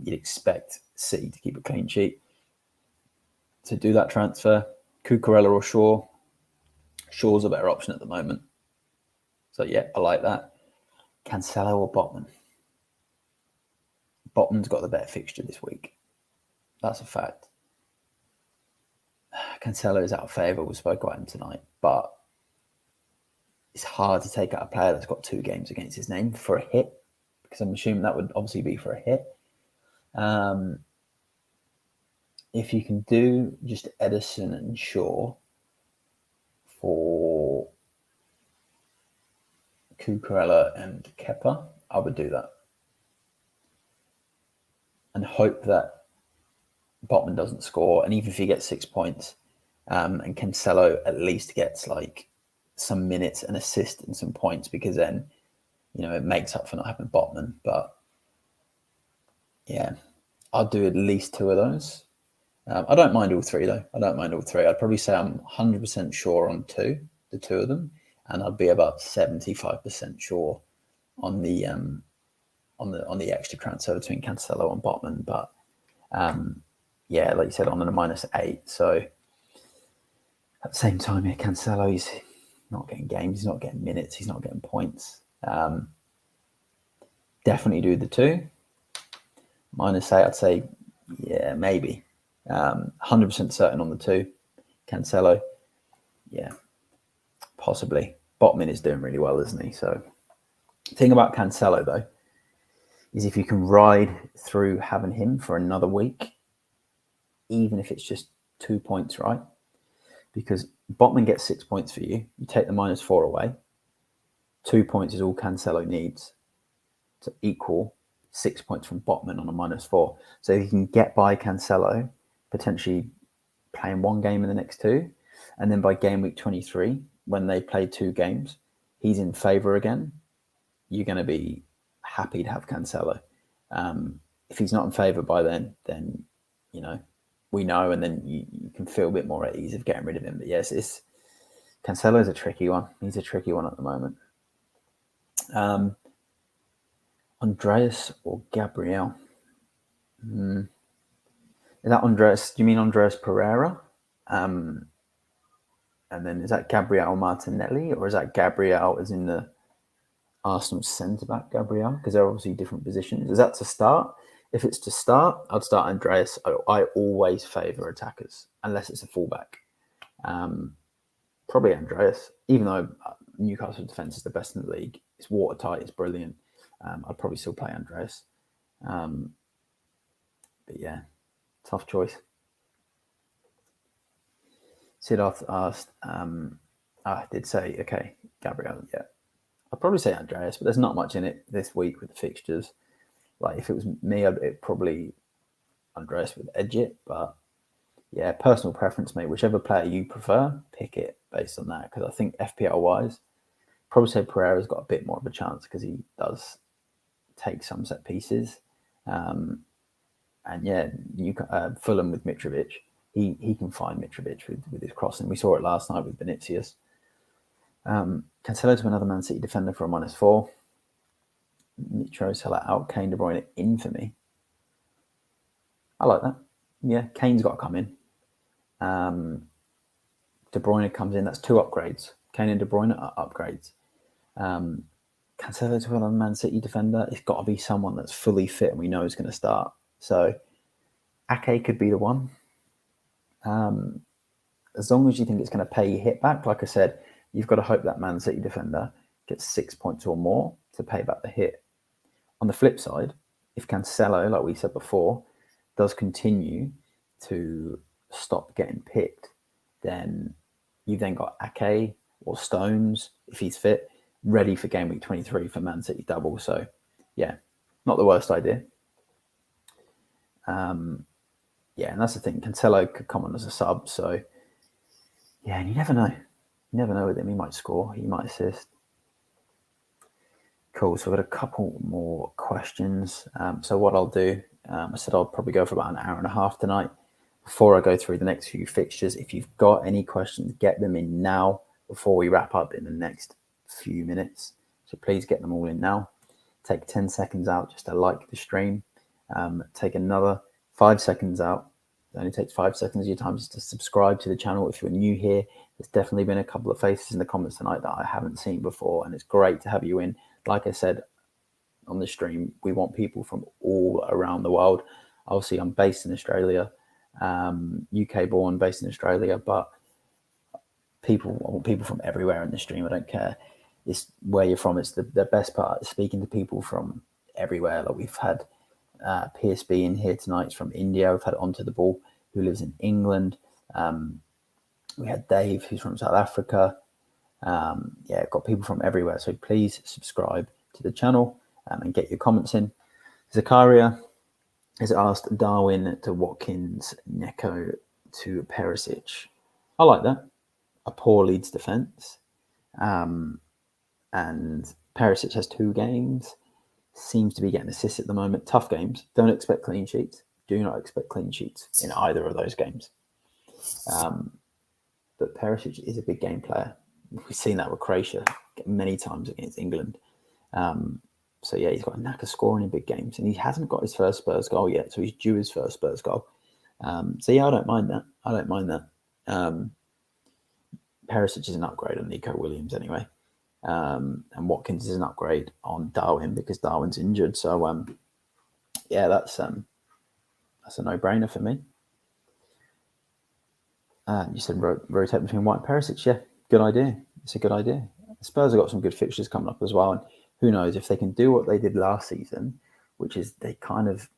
You'd expect City to keep a clean sheet. To do that transfer, Cucurella or Shaw. Shaw's a better option at the moment. So, I like that. Cancelo or Botman? Botman's got the better fixture this week. That's a fact. Cancelo is out of favour. We spoke about him tonight, but it's hard to take out a player that's got 2 games against his name for a hit, because I'm assuming that would obviously be for a hit. If you can do just Edison and Shaw for Cucurella and Kepa, I would do that. And hope that Botman doesn't score. And even if he gets 6 points, and Cancelo at least gets like some minutes and assist and some points, because then, it makes up for not having Botman. But yeah, I'll do at least 2 of those. I don't mind all 3 though. I don't mind all 3. I'd probably say I'm 100% sure on the 2 of them, and I'd be about 75% sure on the extra transfer between Cancelo and Botman. But yeah, like you said, on a -8. So at the same time, yeah, Cancelo, he's not getting games, he's not getting minutes, he's not getting points. Definitely do the 2. -8, I'd say, yeah, maybe. 100% certain on the 2. Cancelo, yeah, possibly. Botman is doing really well, isn't he? So the thing about Cancelo, though, is if you can ride through having him for another week, even if it's just 2 points, right? Because Botman gets 6 points for you. You take the -4 away. 2 points is all Cancelo needs to equal 6 points from Botman on a -4. So if you can get by Cancelo, potentially playing 1 game in the next 2, and then by game week 23, when they play 2 games, he's in favour again, you're going to be happy to have Cancelo. If he's not in favour by then we know, and then you can feel a bit more at ease of getting rid of him. But yes, Cancelo's a tricky one. He's a tricky one at the moment. Andreas or Gabriel? Is that Andreas? Do you mean Andreas Pereira? And then is that Gabriel Martinelli, or is that Gabriel as in the Arsenal centre-back Gabriel? Because they're obviously different positions. Is that to start? If it's to start, I'd start Andreas. I always favour attackers, unless it's a fullback. Probably Andreas, even though Newcastle defence is the best in the league. It's watertight, it's brilliant. I'd probably still play Andreas. But yeah, tough choice. Siddharth asked, I did say, okay, Gabriel, yeah. I'd probably say Andreas, but there's not much in it this week with the fixtures. Like, if it was me, I'd probably Andreas would edge it. But yeah, personal preference, mate. Whichever player you prefer, pick it based on that. Because I think FPL-wise, probably say Pereira's got a bit more of a chance because he does take some set pieces. And yeah, Fulham with Mitrovic, he can find Mitrovic with his crossing. We saw it last night with Vinicius. Cancelo to another Man City defender for a -4. Mitro, Salah out. Kane, De Bruyne in for me. I like that. Yeah, Kane's got to come in. De Bruyne comes in. That's 2 upgrades. Kane and De Bruyne are upgrades. Cancelo to another Man City defender. It's got to be someone that's fully fit and we know is going to start. So Ake could be the one. As long as you think it's going to pay your hit back, like I said, you've got to hope that Man City defender gets 6 points or more to pay back the hit. On the flip side, if Cancelo, like we said before, does continue to stop getting picked, then you've then got Ake or Stones, if he's fit, ready for game week 23 for Man City double. So, yeah, not the worst idea. Yeah, and that's the thing. Cancelo could come on as a sub. So, yeah, and you never know. You never know with him. He might score. He might assist. Cool. So I've got a couple more questions. So what I'll do, I said I'll probably go for about an hour and a half tonight. Before I go through the next few fixtures, if you've got any questions, get them in now before we wrap up in the next few minutes. So please get them all in now. Take 10 seconds out just to like the stream. Take another 5 seconds out. It only takes 5 seconds of your time just to subscribe to the channel. If you're new here, there's definitely been a couple of faces in the comments tonight that I haven't seen before, and it's great to have you in. Like I said on the stream, we want people from all around the world. Obviously, I'm based in Australia, UK born, based in Australia, but people from everywhere in the stream. I don't care. It's where you're from. It's the best part. Speaking to people from everywhere. Like we've had PSB in here tonight. It's from India. We've had Onto the Ball, who lives in England. We had Dave, who's from South Africa. Yeah, got people from everywhere. So please subscribe to the channel and get your comments in. Zakaria has asked Darwin to Watkins, Neko to Perisic. I like that. A poor Leeds defence. And Perisic has 2 games. Seems to be getting assists at the moment. Tough games. Don't expect clean sheets. Do not expect clean sheets in either of those games. But Perisic is a big game player. We've seen that with Croatia many times against England. So yeah, he's got a knack of scoring in big games, and he hasn't got his first Spurs goal yet, so he's due his first Spurs goal. So yeah, I don't mind that. Perisic is an upgrade on Nico Williams anyway, and Watkins is an upgrade on Darwin because Darwin's injured. So yeah, that's a no-brainer for me. You said rotate between White and Perisic. Yeah, good idea. It's a good idea. Spurs have got some good fixtures coming up as well, and who knows if they can do what they did last season, which is they kind of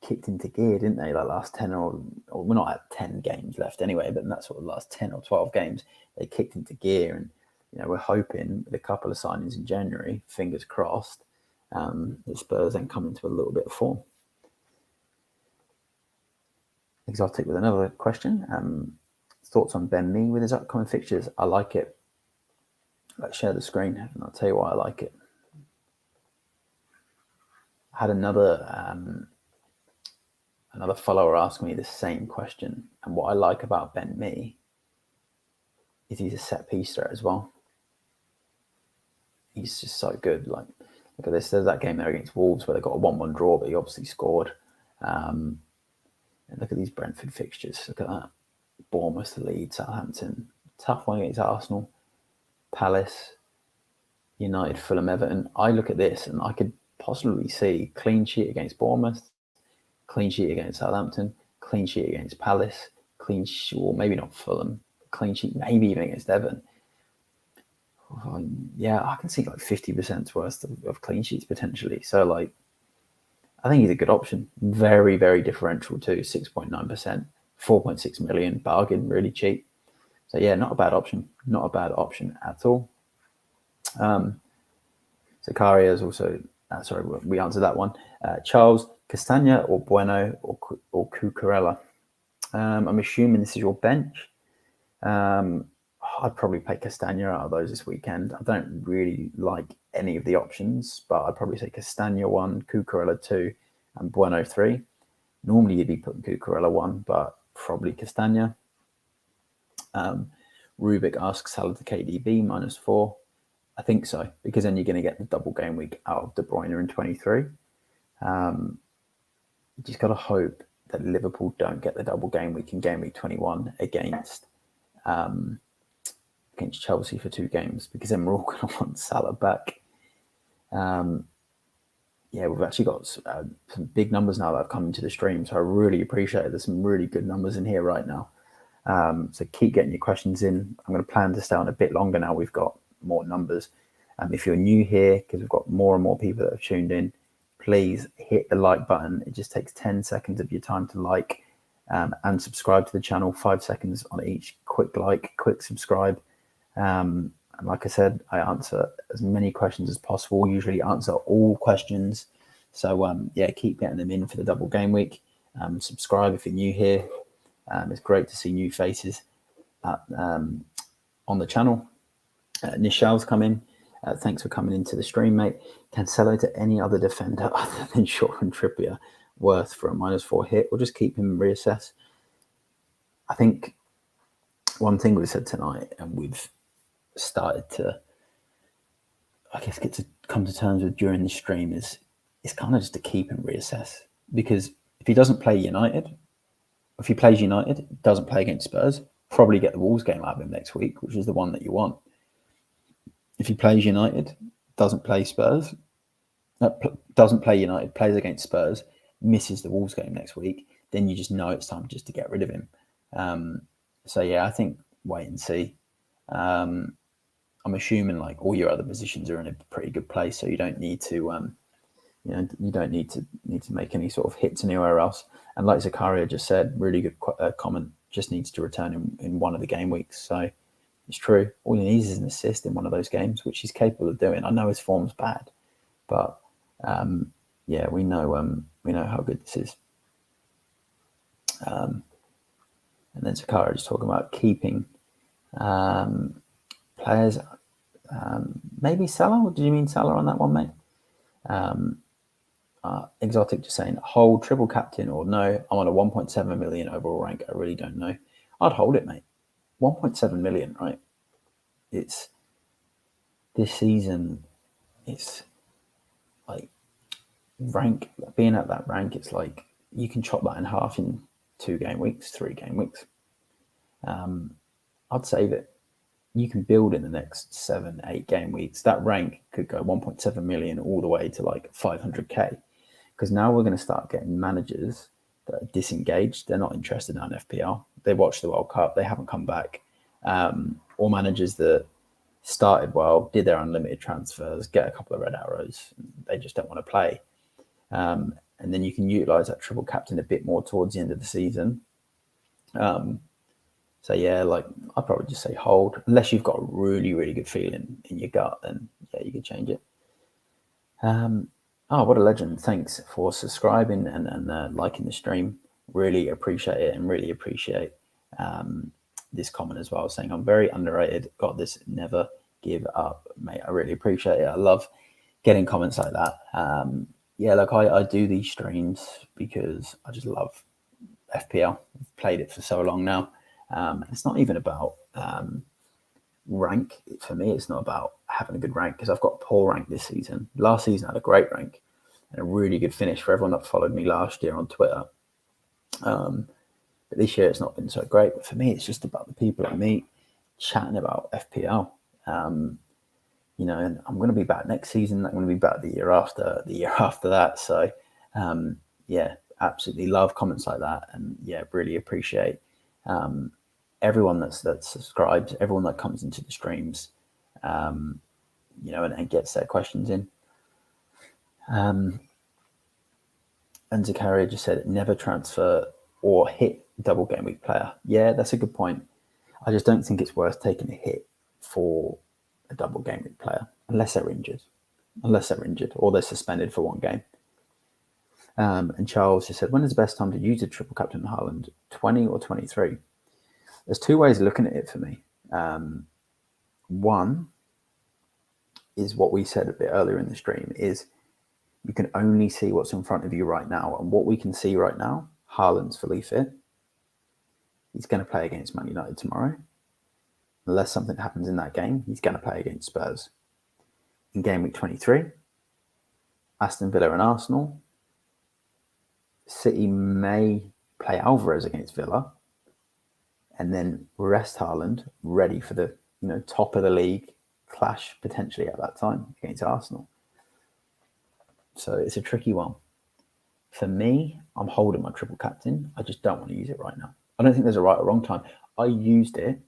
kicked into gear, didn't they? Like last 10 or we're not at 10 games left anyway, but in that sort of last 10 or 12 games, they kicked into gear, and we're hoping with a couple of signings in January, fingers crossed, the Spurs then come into a little bit of form. Exotic with another question. Thoughts on Ben Mee with his upcoming fixtures? I like it. Let's share the screen and I'll tell you why I like it. I had another follower ask me the same question, and what I like about Ben Mee is he's a set piece threat as well. He's just so good. Like, look at this. There's that game there against Wolves where they got a 1-1 draw, but he obviously scored. And look at these Brentford fixtures. Look at that. Bournemouth, Leeds, Southampton. Tough one against Arsenal. Palace, United, Fulham, Everton. I look at this and I could possibly see clean sheet against Bournemouth, clean sheet against Southampton, clean sheet against Palace, clean sheet, or maybe not Fulham, clean sheet maybe even against Everton. Yeah, I can see like 50% worth of clean sheets potentially. So like, I think he's a good option. Very, very differential too. 6.9%, 4.6 million, bargain, really cheap. So yeah, not a bad option. Not a bad option at all. Zakaria is also, sorry, we answered that one. Charles, Castagna or Bueno or Cucurella? I'm assuming this is your bench. I'd probably play Castagna out of those this weekend. I don't really like any of the options, but I'd probably say Castagna 1, Cucurella 2, and Bueno 3. Normally you'd be putting Cucurella 1, but probably Castagna. Rubik asks Salah to KDB -4. I think so, because then you're going to get the double game week out of De Bruyne in 23. You just got to hope that Liverpool don't get the double game week in game week 21 against Chelsea for 2 games, because then we're all going to want Salah back. Yeah, we've actually got some big numbers now that have come into the stream, so I really appreciate it. There's some really good numbers in here right now. So keep getting your questions in. I'm going to plan to stay on a bit longer now. We've got more numbers. If you're new here, because we've got more and more people that have tuned in, please hit the like button. It just takes 10 seconds of your time to like and subscribe to the channel. 5 seconds on each. Quick like, quick subscribe. And like I said, I answer as many questions as possible. Usually answer all questions. So yeah, keep getting them in for the double game week. Subscribe if you're new here. It's great to see new faces on the channel. Nishal's come in. Thanks for coming into the stream, mate. Cancelo to any other defender other than Shaw and Trippier worth for a -4 hit, or just keep him reassess. I think one thing we've said tonight, and we've started to, I guess, get to come to terms with during the stream, is it's kind of just to keep and reassess. Because if he doesn't play United, if he plays United, doesn't play against Spurs, probably get the Wolves game out of him next week, which is the one that you want. If he plays United, doesn't play Spurs, doesn't play United, plays against Spurs, misses the Wolves game next week, then you just know it's time just to get rid of him. So yeah, I think wait and see. I'm assuming like all your other positions are in a pretty good place, so you don't need to you don't need to make any sort of hits anywhere else. And like Zakaria just said, really good comment. Just needs to return in one of the game weeks. So it's true. All he needs is an assist in one of those games, which he's capable of doing. I know his form's bad, but yeah, we know how good this is. And then Zakaria just talking about keeping players. Maybe Salah? Did you mean Salah on that one, mate? Exotic just saying hold triple captain or no. I'm on a 1.7 million overall rank. I really don't know. I'd hold it, mate. 1.7 million, right? It's this season. It's like rank being at that rank. It's like you can chop that in half in 2 game weeks, 3 game weeks. I'd save it. You can build in the next 7, 8 game weeks. That rank could go 1.7 million all the way to like 500k. Because now we're going to start getting managers that are disengaged. They're not interested in FPL. They watched the World Cup. They haven't come back. Or managers that started well, did their unlimited transfers, get a couple of red arrows. They just don't want to play. And then you can utilize that triple captain a bit more towards the end of the season. So yeah, like I'd probably just say hold, unless you've got a really, really good feeling in your gut, then yeah, you can change it. Oh, what a legend. Thanks for subscribing and liking the stream. Really appreciate it and really appreciate this comment as well, saying I'm very underrated. Got this, never give up, mate. I really appreciate it. I love getting comments like that. Yeah, look, I do these streams because I just love FPL. I've played it for so long now. It's not even about rank. For me, it's not about having a good rank because I've got a poor rank this season. Last season I had a great rank and a really good finish for everyone that followed me last year on Twitter. But this year it's not been so great. But for me, it's just about the people I meet, chatting about FPL. And I'm going to be back next season. I'm going to be back the year after that. So yeah, absolutely love comments like that, and yeah, really appreciate everyone that subscribes, everyone that comes into the streams, and gets their questions in. And Zakaria just said, never transfer or hit double game week player. Yeah, that's a good point. I just don't think it's worth taking a hit for a double game week player unless they're injured or they're suspended for 1 game. And Charles just said, when is the best time to use a triple captain in Haaland, 20 or 23? There's 2 ways of looking at it for me. One is what we said a bit earlier in the stream, is you can only see what's in front of you right now. And what we can see right now, Haaland's fully fit. He's going to play against Man United tomorrow. Unless something happens in that game, he's going to play against Spurs. In game week 23, Aston Villa and Arsenal. City may play Alvarez against Villa and then rest Haaland ready for the top of the league clash potentially at that time against Arsenal. So it's a tricky one. For me, I'm holding my triple captain. I just don't want to use it right now. I don't think there's a right or wrong time. I used it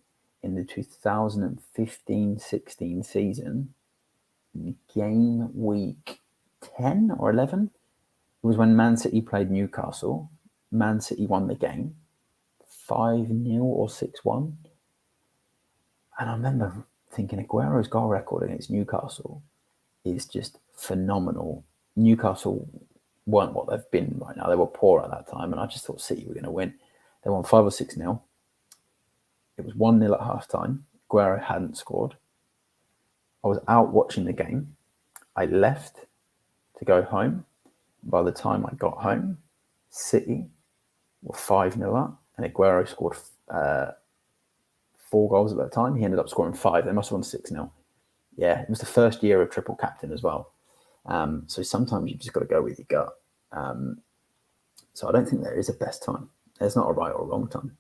in the 2015-16 season, game week 10 or 11. It was when Man City played Newcastle. Man City won the game 5-0 or 6-1. And I remember thinking Aguero's goal record against Newcastle is just phenomenal. Newcastle weren't what they've been right now. They were poor at that time, and I just thought City were going to win. They won 5 or 6-0. It was 1-0 at half-time. Aguero hadn't scored. I was out watching the game. I left to go home. By the time I got home, City were 5-0 up, and Aguero scored 4 goals at that time. He ended up scoring 5. They must have won 6-0. Yeah, it was the first year of triple captain as well. So sometimes you've just got to go with your gut. So I don't think there is a best time. There's not a right or wrong time.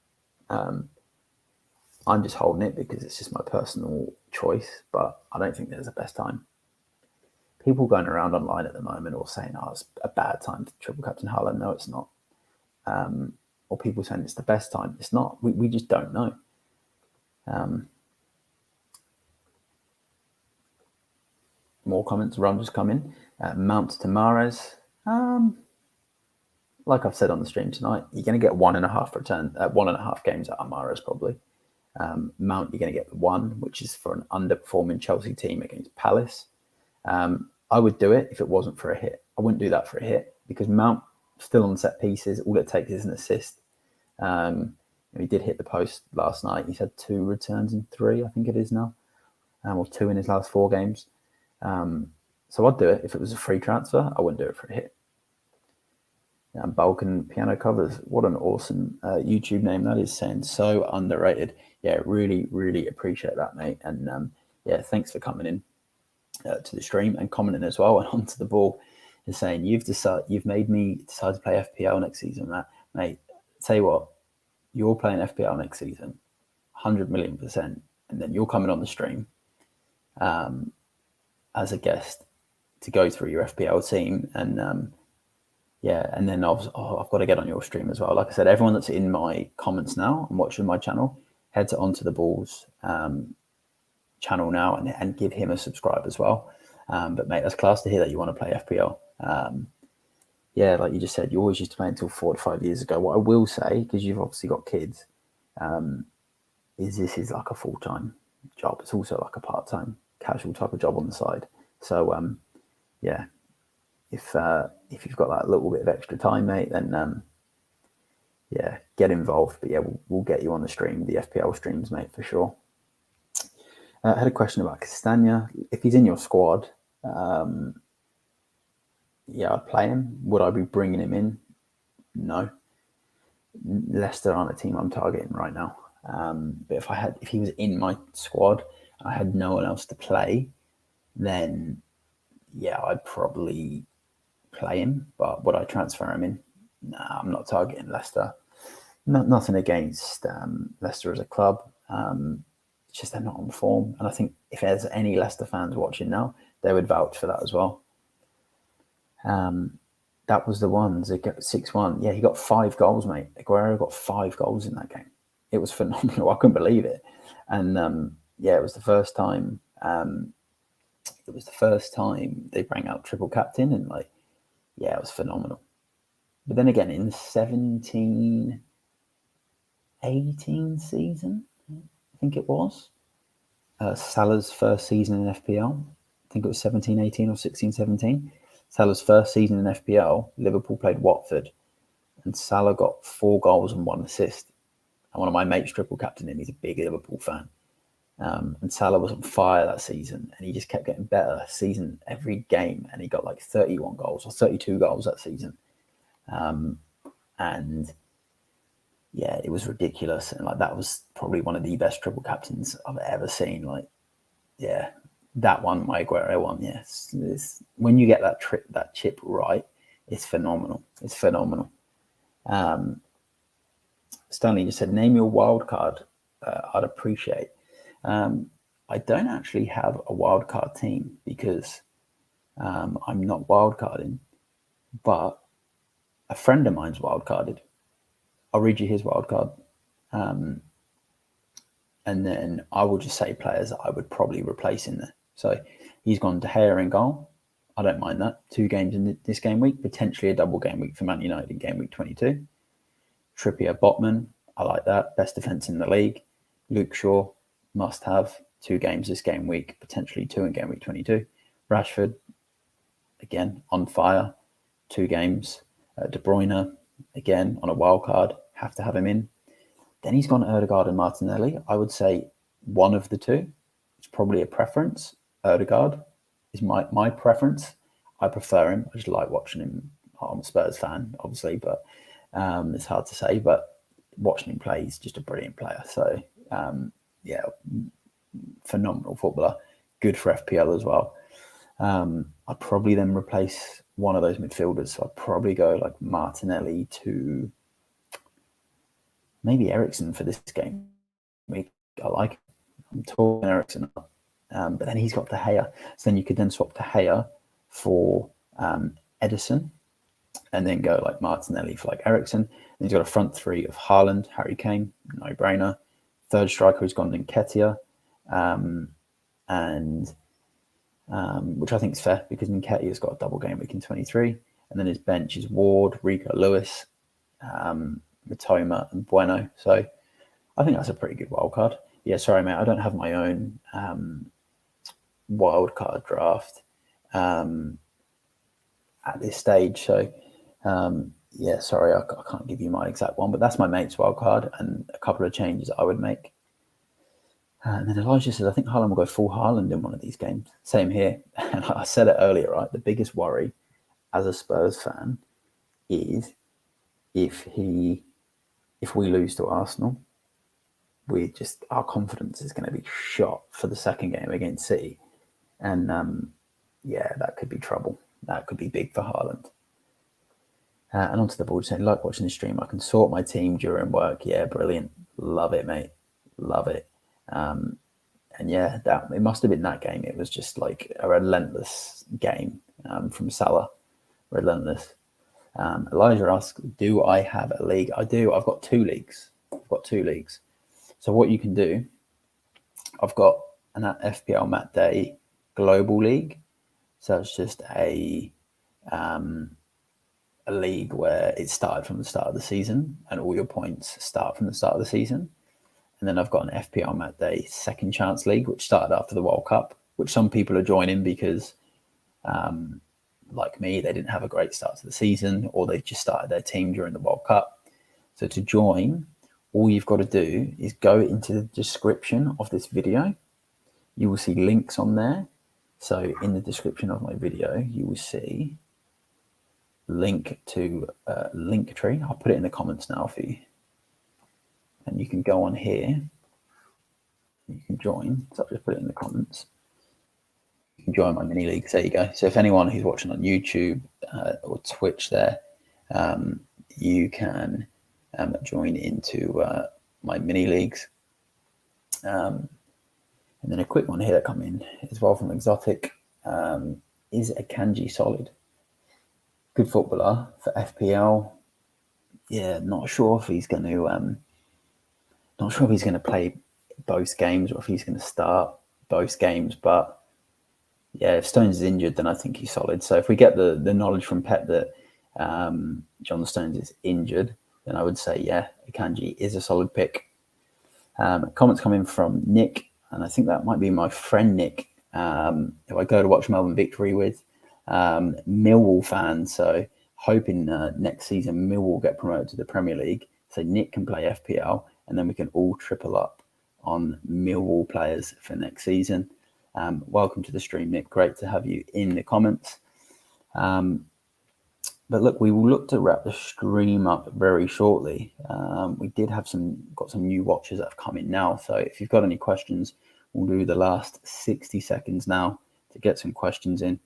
I'm just holding it because it's just my personal choice, but I don't think there's a best time. People going around online at the moment or saying, it's a bad time to triple captain Haaland. No, it's not. or people saying it's the best time. It's not. We just don't know. More comments. Ron just come in. Mount to Mahrez. Like I've said on the stream tonight, you're going to get 1.5 games out of Mahrez probably. Mount, you're going to get 1, which is for an underperforming Chelsea team against Palace. I would do it if it wasn't for a hit. I wouldn't do that for a hit because Mount still on set pieces. All it takes is an assist. He did hit the post last night. He's had 2 returns in 3, I think it is now, or 2 in his last 4 games. So I'd do it if it was a free transfer. I wouldn't do it for a hit. Balkan Piano Covers. What an awesome YouTube name that is, saying so underrated. Yeah, really, really appreciate that, mate. And yeah, thanks for coming in to the stream and commenting as well. And onto the ball is saying you've made me decide to play FPL next season, Matt. Mate, tell you what, you're playing FPL next season, 100,000,000%, and then you're coming on the stream as a guest to go through your FPL team and. Yeah, and then I've got to get on your stream as well. Like I said, everyone that's in my comments now and watching my channel, head to Onto the Balls channel now and give him a subscribe as well. But mate, that's class to hear that you want to play FPL. Yeah, like you just said, you always used to play until 4 to 5 years ago. What I will say, because you've obviously got kids, is this is like a full-time job. It's also like a part-time, casual type of job on the side. So yeah. If you've got that little bit of extra time, mate, then yeah, get involved. But yeah, we'll get you on the stream, the FPL streams, mate, for sure. I had a question about Castagna. If he's in your squad, yeah, I'd play him. Would I be bringing him in? No. Leicester aren't a team I'm targeting right now. But if he was in my squad, I had no one else to play, then yeah, I'd probably play him. But would I transfer him in? Nah, I'm not targeting Leicester. Nothing against Leicester as a club. It's just they're not on form. And I think if there's any Leicester fans watching now, they would vouch for that as well. That was the one, 6-1. Yeah, he got 5 goals, mate. Aguero got 5 goals in that game. It was phenomenal. I couldn't believe it. And yeah, it was the first time. It was the first time they bring out triple captain, and like, yeah, it was phenomenal. But then again, in the 17-18 season, I think it was Salah's first season in FPL. I think it was 17-18 or 16-17. Salah's first season in FPL, Liverpool played Watford, and Salah got 4 goals and 1 assist. And one of my mates triple captained him. He's a big Liverpool fan. And Salah was on fire that season, and he just kept getting better season every game, and he got like 31 goals or 32 goals that season. And yeah, it was ridiculous, and like that was probably one of the best triple captains I've ever seen. Like, yeah, that one, my Aguero one, yes. When you get that chip right, it's phenomenal. It's phenomenal. Stanley just said, name your wild card. I'd appreciate. I don't actually have a wildcard team because I'm not wildcarding, but a friend of mine's wildcarded. I'll read you his wildcard, and then I will just say players that I would probably replace in there. So he's gone De Gea in goal. I don't mind that. 2 games in this game week, potentially a double game week for Man United in game week 22. Trippier, Botman, I like that. Best defence in the league. Luke Shaw, must have 2 games this game week, potentially 2 in game week 22. Rashford, again, on fire, 2 games. De Bruyne, again, on a wild card, have to have him in. Then he's gone Odegaard and Martinelli. I would say one of the 2. It's probably a preference. Odegaard is my preference. I prefer him. I just like watching him. I'm a Spurs fan, obviously, but it's hard to say. But watching him play, he's just a brilliant player. So, yeah, phenomenal footballer. Good for FPL as well. I'd probably then replace one of those midfielders. So I'd probably go like Martinelli to maybe Eriksen for this game. I like him. I'm talking Eriksen up. But then he's got De Gea. So then you could then swap De Gea for Edison and then go like Martinelli for like Eriksen. He's got a front three of Haaland, Harry Kane, no-brainer. Third striker has gone Nketiah, which I think is fair because Nketiah's got a double game week in 23. And then his bench is Ward, Rico Lewis, Matoma, and Bueno. So I think that's a pretty good wild card. Yeah, sorry, mate, I don't have my own wild card draft at this stage. So yeah, sorry, I can't give you my exact one, but that's my mate's wild card and a couple of changes I would make. And then Elijah says, I think Haaland will go full Haaland in one of these games. Same here. And I said it earlier, right? The biggest worry as a Spurs fan is if we lose to Arsenal, our confidence is going to be shot for the second game against City. And yeah, that could be trouble. That could be big for Haaland. And onto the board saying, like watching the stream, I can sort my team during work. Yeah, brilliant. Love it, mate. Love it. And yeah, it must have been that game. It was just like a relentless game from Salah. Relentless. Elijah asks, do I have a league? I do. I've got 2 leagues. So what you can do, I've got an FPL Matt Day Global League. So it's just a league where it started from the start of the season and all your points start from the start of the season. And then I've got an FPL Matt Day Second Chance League, which started after the World Cup, which some people are joining because, like me, they didn't have a great start to the season or they just started their team during the World Cup. So to join, all you've got to do is go into the description of this video. You will see links on there. So in the description of my video, you will see link to Linktree. I'll put it in the comments now for you. And you can go on here. You can join. So I'll just put it in the comments. You can join my mini leagues. There you go. So if anyone who's watching on YouTube or Twitch there, you can join into my mini leagues. And then a quick one here that come in as well from Exotic. Is Akanji solid? Good footballer for FPL. Yeah, not sure if he's going to play both games or if he's going to start both games. But yeah, if Stones is injured, then I think he's solid. So if we get the knowledge from Pep that John Stones is injured, then I would say, yeah, Akanji is a solid pick. Comments coming from Nick, and I think that might be my friend Nick, who I go to watch Melbourne Victory with. Millwall fan, so hoping next season Millwall get promoted to the Premier League, so Nick can play FPL, and then we can all triple up on Millwall players for next season. Welcome to the stream, Nick. Great to have you in the comments. But look, we will look to wrap the stream up very shortly. We did have got some new watchers that have come in now. So if you've got any questions, we'll do the last 60 seconds now to get some questions in.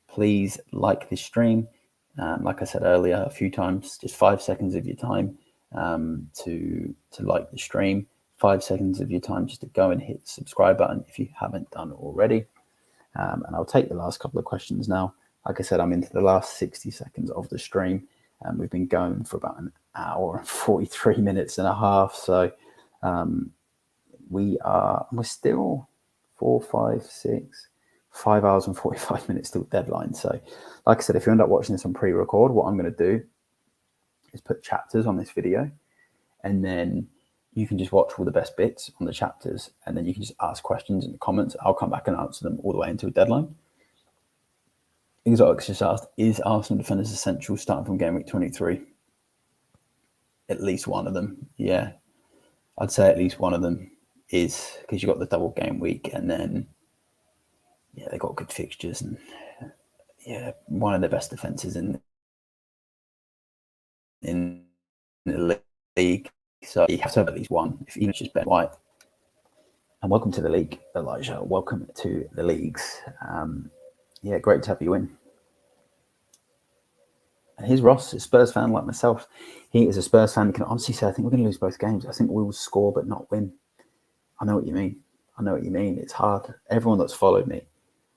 Please like this stream. Like I said earlier a few times, just 5 seconds of your time to like the stream. 5 seconds of your time just to go and hit the subscribe button if you haven't done already. And I'll take the last couple of questions now. Like I said, I'm into the last 60 seconds of the stream, and we've been going for about an hour and 43 minutes and a half. So we're still 5 hours and 45 minutes till deadline. So like I said, if you end up watching this on pre-record, what I'm going to do is put chapters on this video, and then you can just watch all the best bits on the chapters, and then you can just ask questions in the comments. I'll come back and answer them all the way until deadline. Exotics just asked, is Arsenal defenders essential starting from game week 23? At least one of them, yeah. I'd say at least one of them is, because you've got the double game week, and then yeah, they've got good fixtures, and yeah, one of the best defenses in the league. So you have to have at least one, if even just Ben White. And welcome to the league, Elijah. Welcome to the leagues. Yeah, great to have you in. And here's Ross, a Spurs fan like myself. He is a Spurs fan. He can honestly say, I think we're going to lose both games. I think we will score but not win. I know what you mean. It's hard. Everyone that's followed me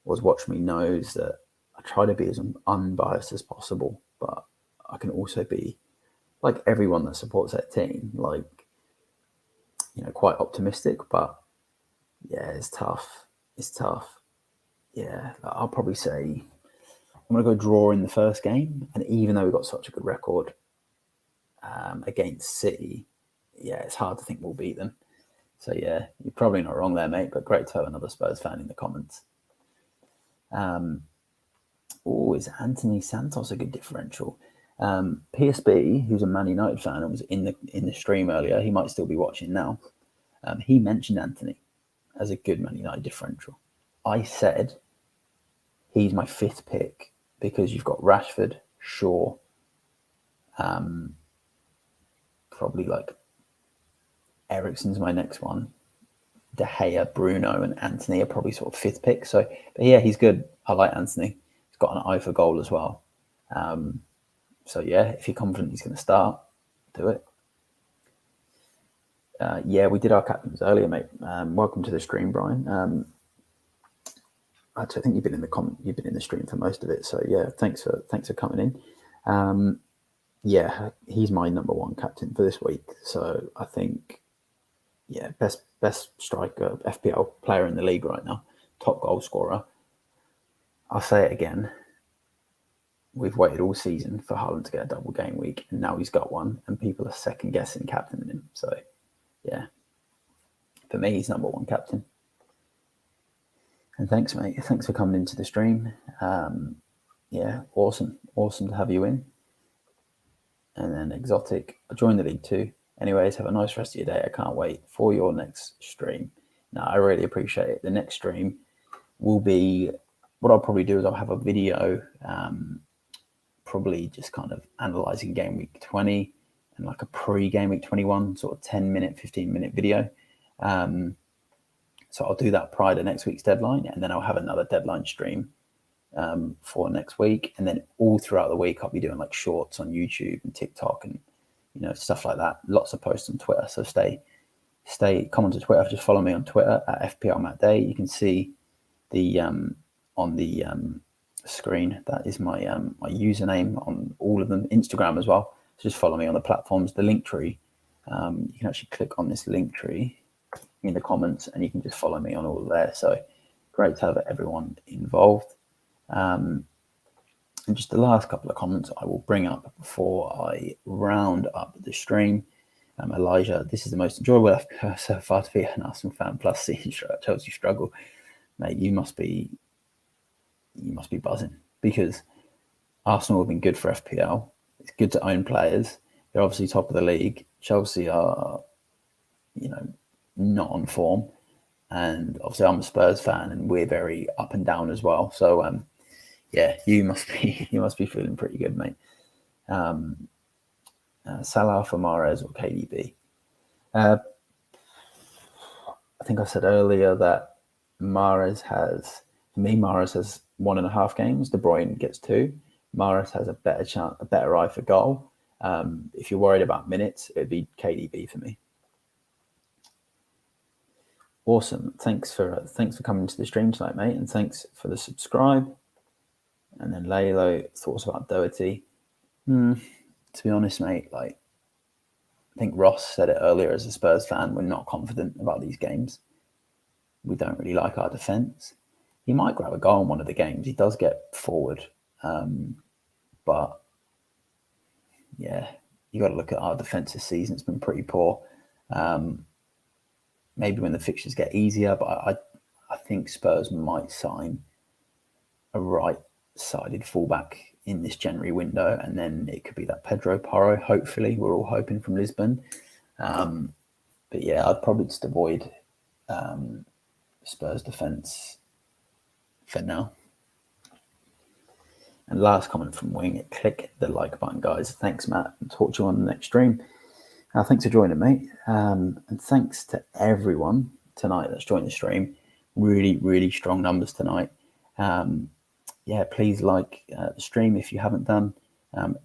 or has watched me knows that I try to be as unbiased as possible, but I can also be like everyone that supports that team, like, you know, quite optimistic, but yeah, it's tough. It's tough. Yeah, I'll probably say I'm going to go draw in the first game. And even though we've got such a good record against City, yeah, it's hard to think we'll beat them. So yeah, you're probably not wrong there, mate. But great to have another Spurs fan in the comments. Is Anthony Santos a good differential? PSB, who's a Man United fan and was in the stream earlier, he might still be watching now. He mentioned Anthony as a good Man United differential. I said he's my 5th pick because you've got Rashford, Shaw, probably like Eriksen's my next one. De Gea, Bruno, and Anthony are probably sort of 5th pick. So, but yeah, he's good. I like Anthony. He's got an eye for goal as well. So yeah, if you're confident he's going to start, do it. Yeah, we did our captains earlier, mate. Welcome to the stream, Brian. I think you've been in the stream for most of it. So yeah, thanks for coming in. Yeah, he's my number 1 captain for this week. So I think, yeah, best striker, FPL player in the league right now, top goal scorer. I'll say it again. We've waited all season for Haaland to get a double game week, and now he's got one, and people are second guessing captaining him. So, yeah, for me, he's number 1 captain. And thanks, mate. Thanks for coming into the stream. Yeah, awesome to have you in. And then Exotic, I joined the league too. Anyways, have a nice rest of your day. I can't wait for your next stream. No, I really appreciate it. The next stream will be, what I'll probably do is I'll have a video, probably just kind of analysing game week 20 and like a pre-game week 21, sort of 10-minute, 15-minute video. So I'll do that prior to next week's deadline, and then I'll have another deadline stream for next week. And then all throughout the week, I'll be doing like shorts on YouTube and TikTok and, you know, stuff like that. Lots of posts on Twitter. So come onto Twitter. Just follow me on Twitter at FPL Matt Day. You can see the on the screen, that is my my username on all of them. Instagram as well. So just follow me on the platforms. The link tree. You can actually click on this link tree in the comments, and you can just follow me on all there. So great to have everyone involved. And just the last couple of comments I will bring up before I round up the stream. Elijah, this is the most enjoyable FPL so far to be an Arsenal fan, plus seeing Chelsea struggle. Mate, you must be buzzing, because Arsenal have been good for FPL. It's good to own players. They're obviously top of the league. Chelsea are, you know, not on form, and obviously I'm a Spurs fan, and we're very up and down as well. So yeah, you must be feeling pretty good, mate. Salah for Mahrez or KDB? I think I said earlier that Mahrez has 1.5 games. De Bruyne gets 2. Mahrez has a better eye for goal. If you're worried about minutes, it'd be KDB for me. Awesome. Thanks for coming to the stream tonight, mate, and thanks for the subscribe. And then Laylo, thoughts about Doherty. To be honest, mate, like, I think Ross said it earlier, as a Spurs fan, we're not confident about these games. We don't really like our defence. He might grab a goal in one of the games. He does get forward. But yeah, you got to look at our defence this season. It's been pretty poor. Maybe when the fixtures get easier, but I think Spurs might sign a right-sided fullback in this January window, and then it could be that Pedro Porro. Hopefully, we're all hoping, from Lisbon. But yeah, I'd probably just avoid Spurs defence for now. And last comment from Wing: click the like button, guys. Thanks, Matt. I'll talk to you on the next stream. Thanks for joining, mate. And thanks to everyone tonight that's joined the stream. Really, really strong numbers tonight. Yeah, please like the stream if you haven't done.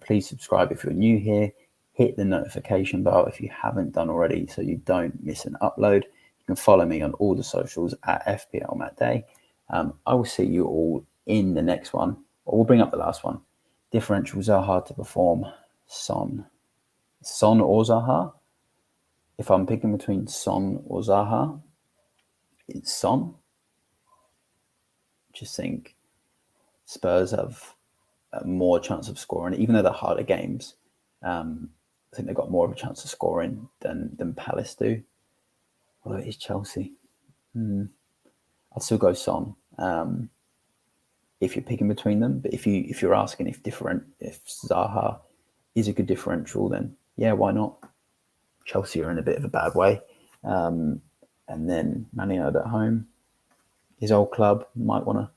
Please subscribe if you're new here. Hit the notification bell if you haven't done already, so you don't miss an upload. You can follow me on all the socials at FPL Matt Day. I will see you all in the next one. We'll bring up the last one. Differentials are hard to perform. Son. Son or Zaha. If I'm picking between Son or Zaha, it's Son. Just think Spurs have more chance of scoring, even though they're harder games. I think they've got more of a chance of scoring than Palace do. Although it is Chelsea. I'd still go Son if you're picking between them. But if you're asking if Zaha is a good differential, then yeah, why not? Chelsea are in a bit of a bad way, and then Man United at home, his old club might want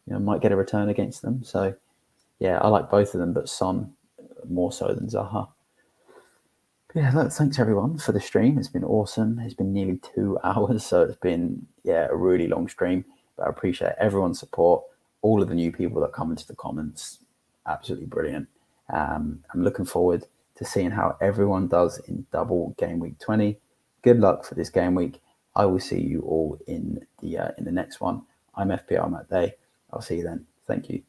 to, might get a return against them. So yeah, I like both of them, but Son more so than Zaha. Yeah, look, thanks everyone for the stream. It's been awesome. It's been nearly 2 hours, so it's been a really long stream. But I appreciate everyone's support, all of the new people that come into the comments. Absolutely brilliant. I'm looking forward to seeing how everyone does in double game week 20. Good luck for this game week. I will see you all in the next one. I'm FPL Matt Day. I'll see you then. Thank you.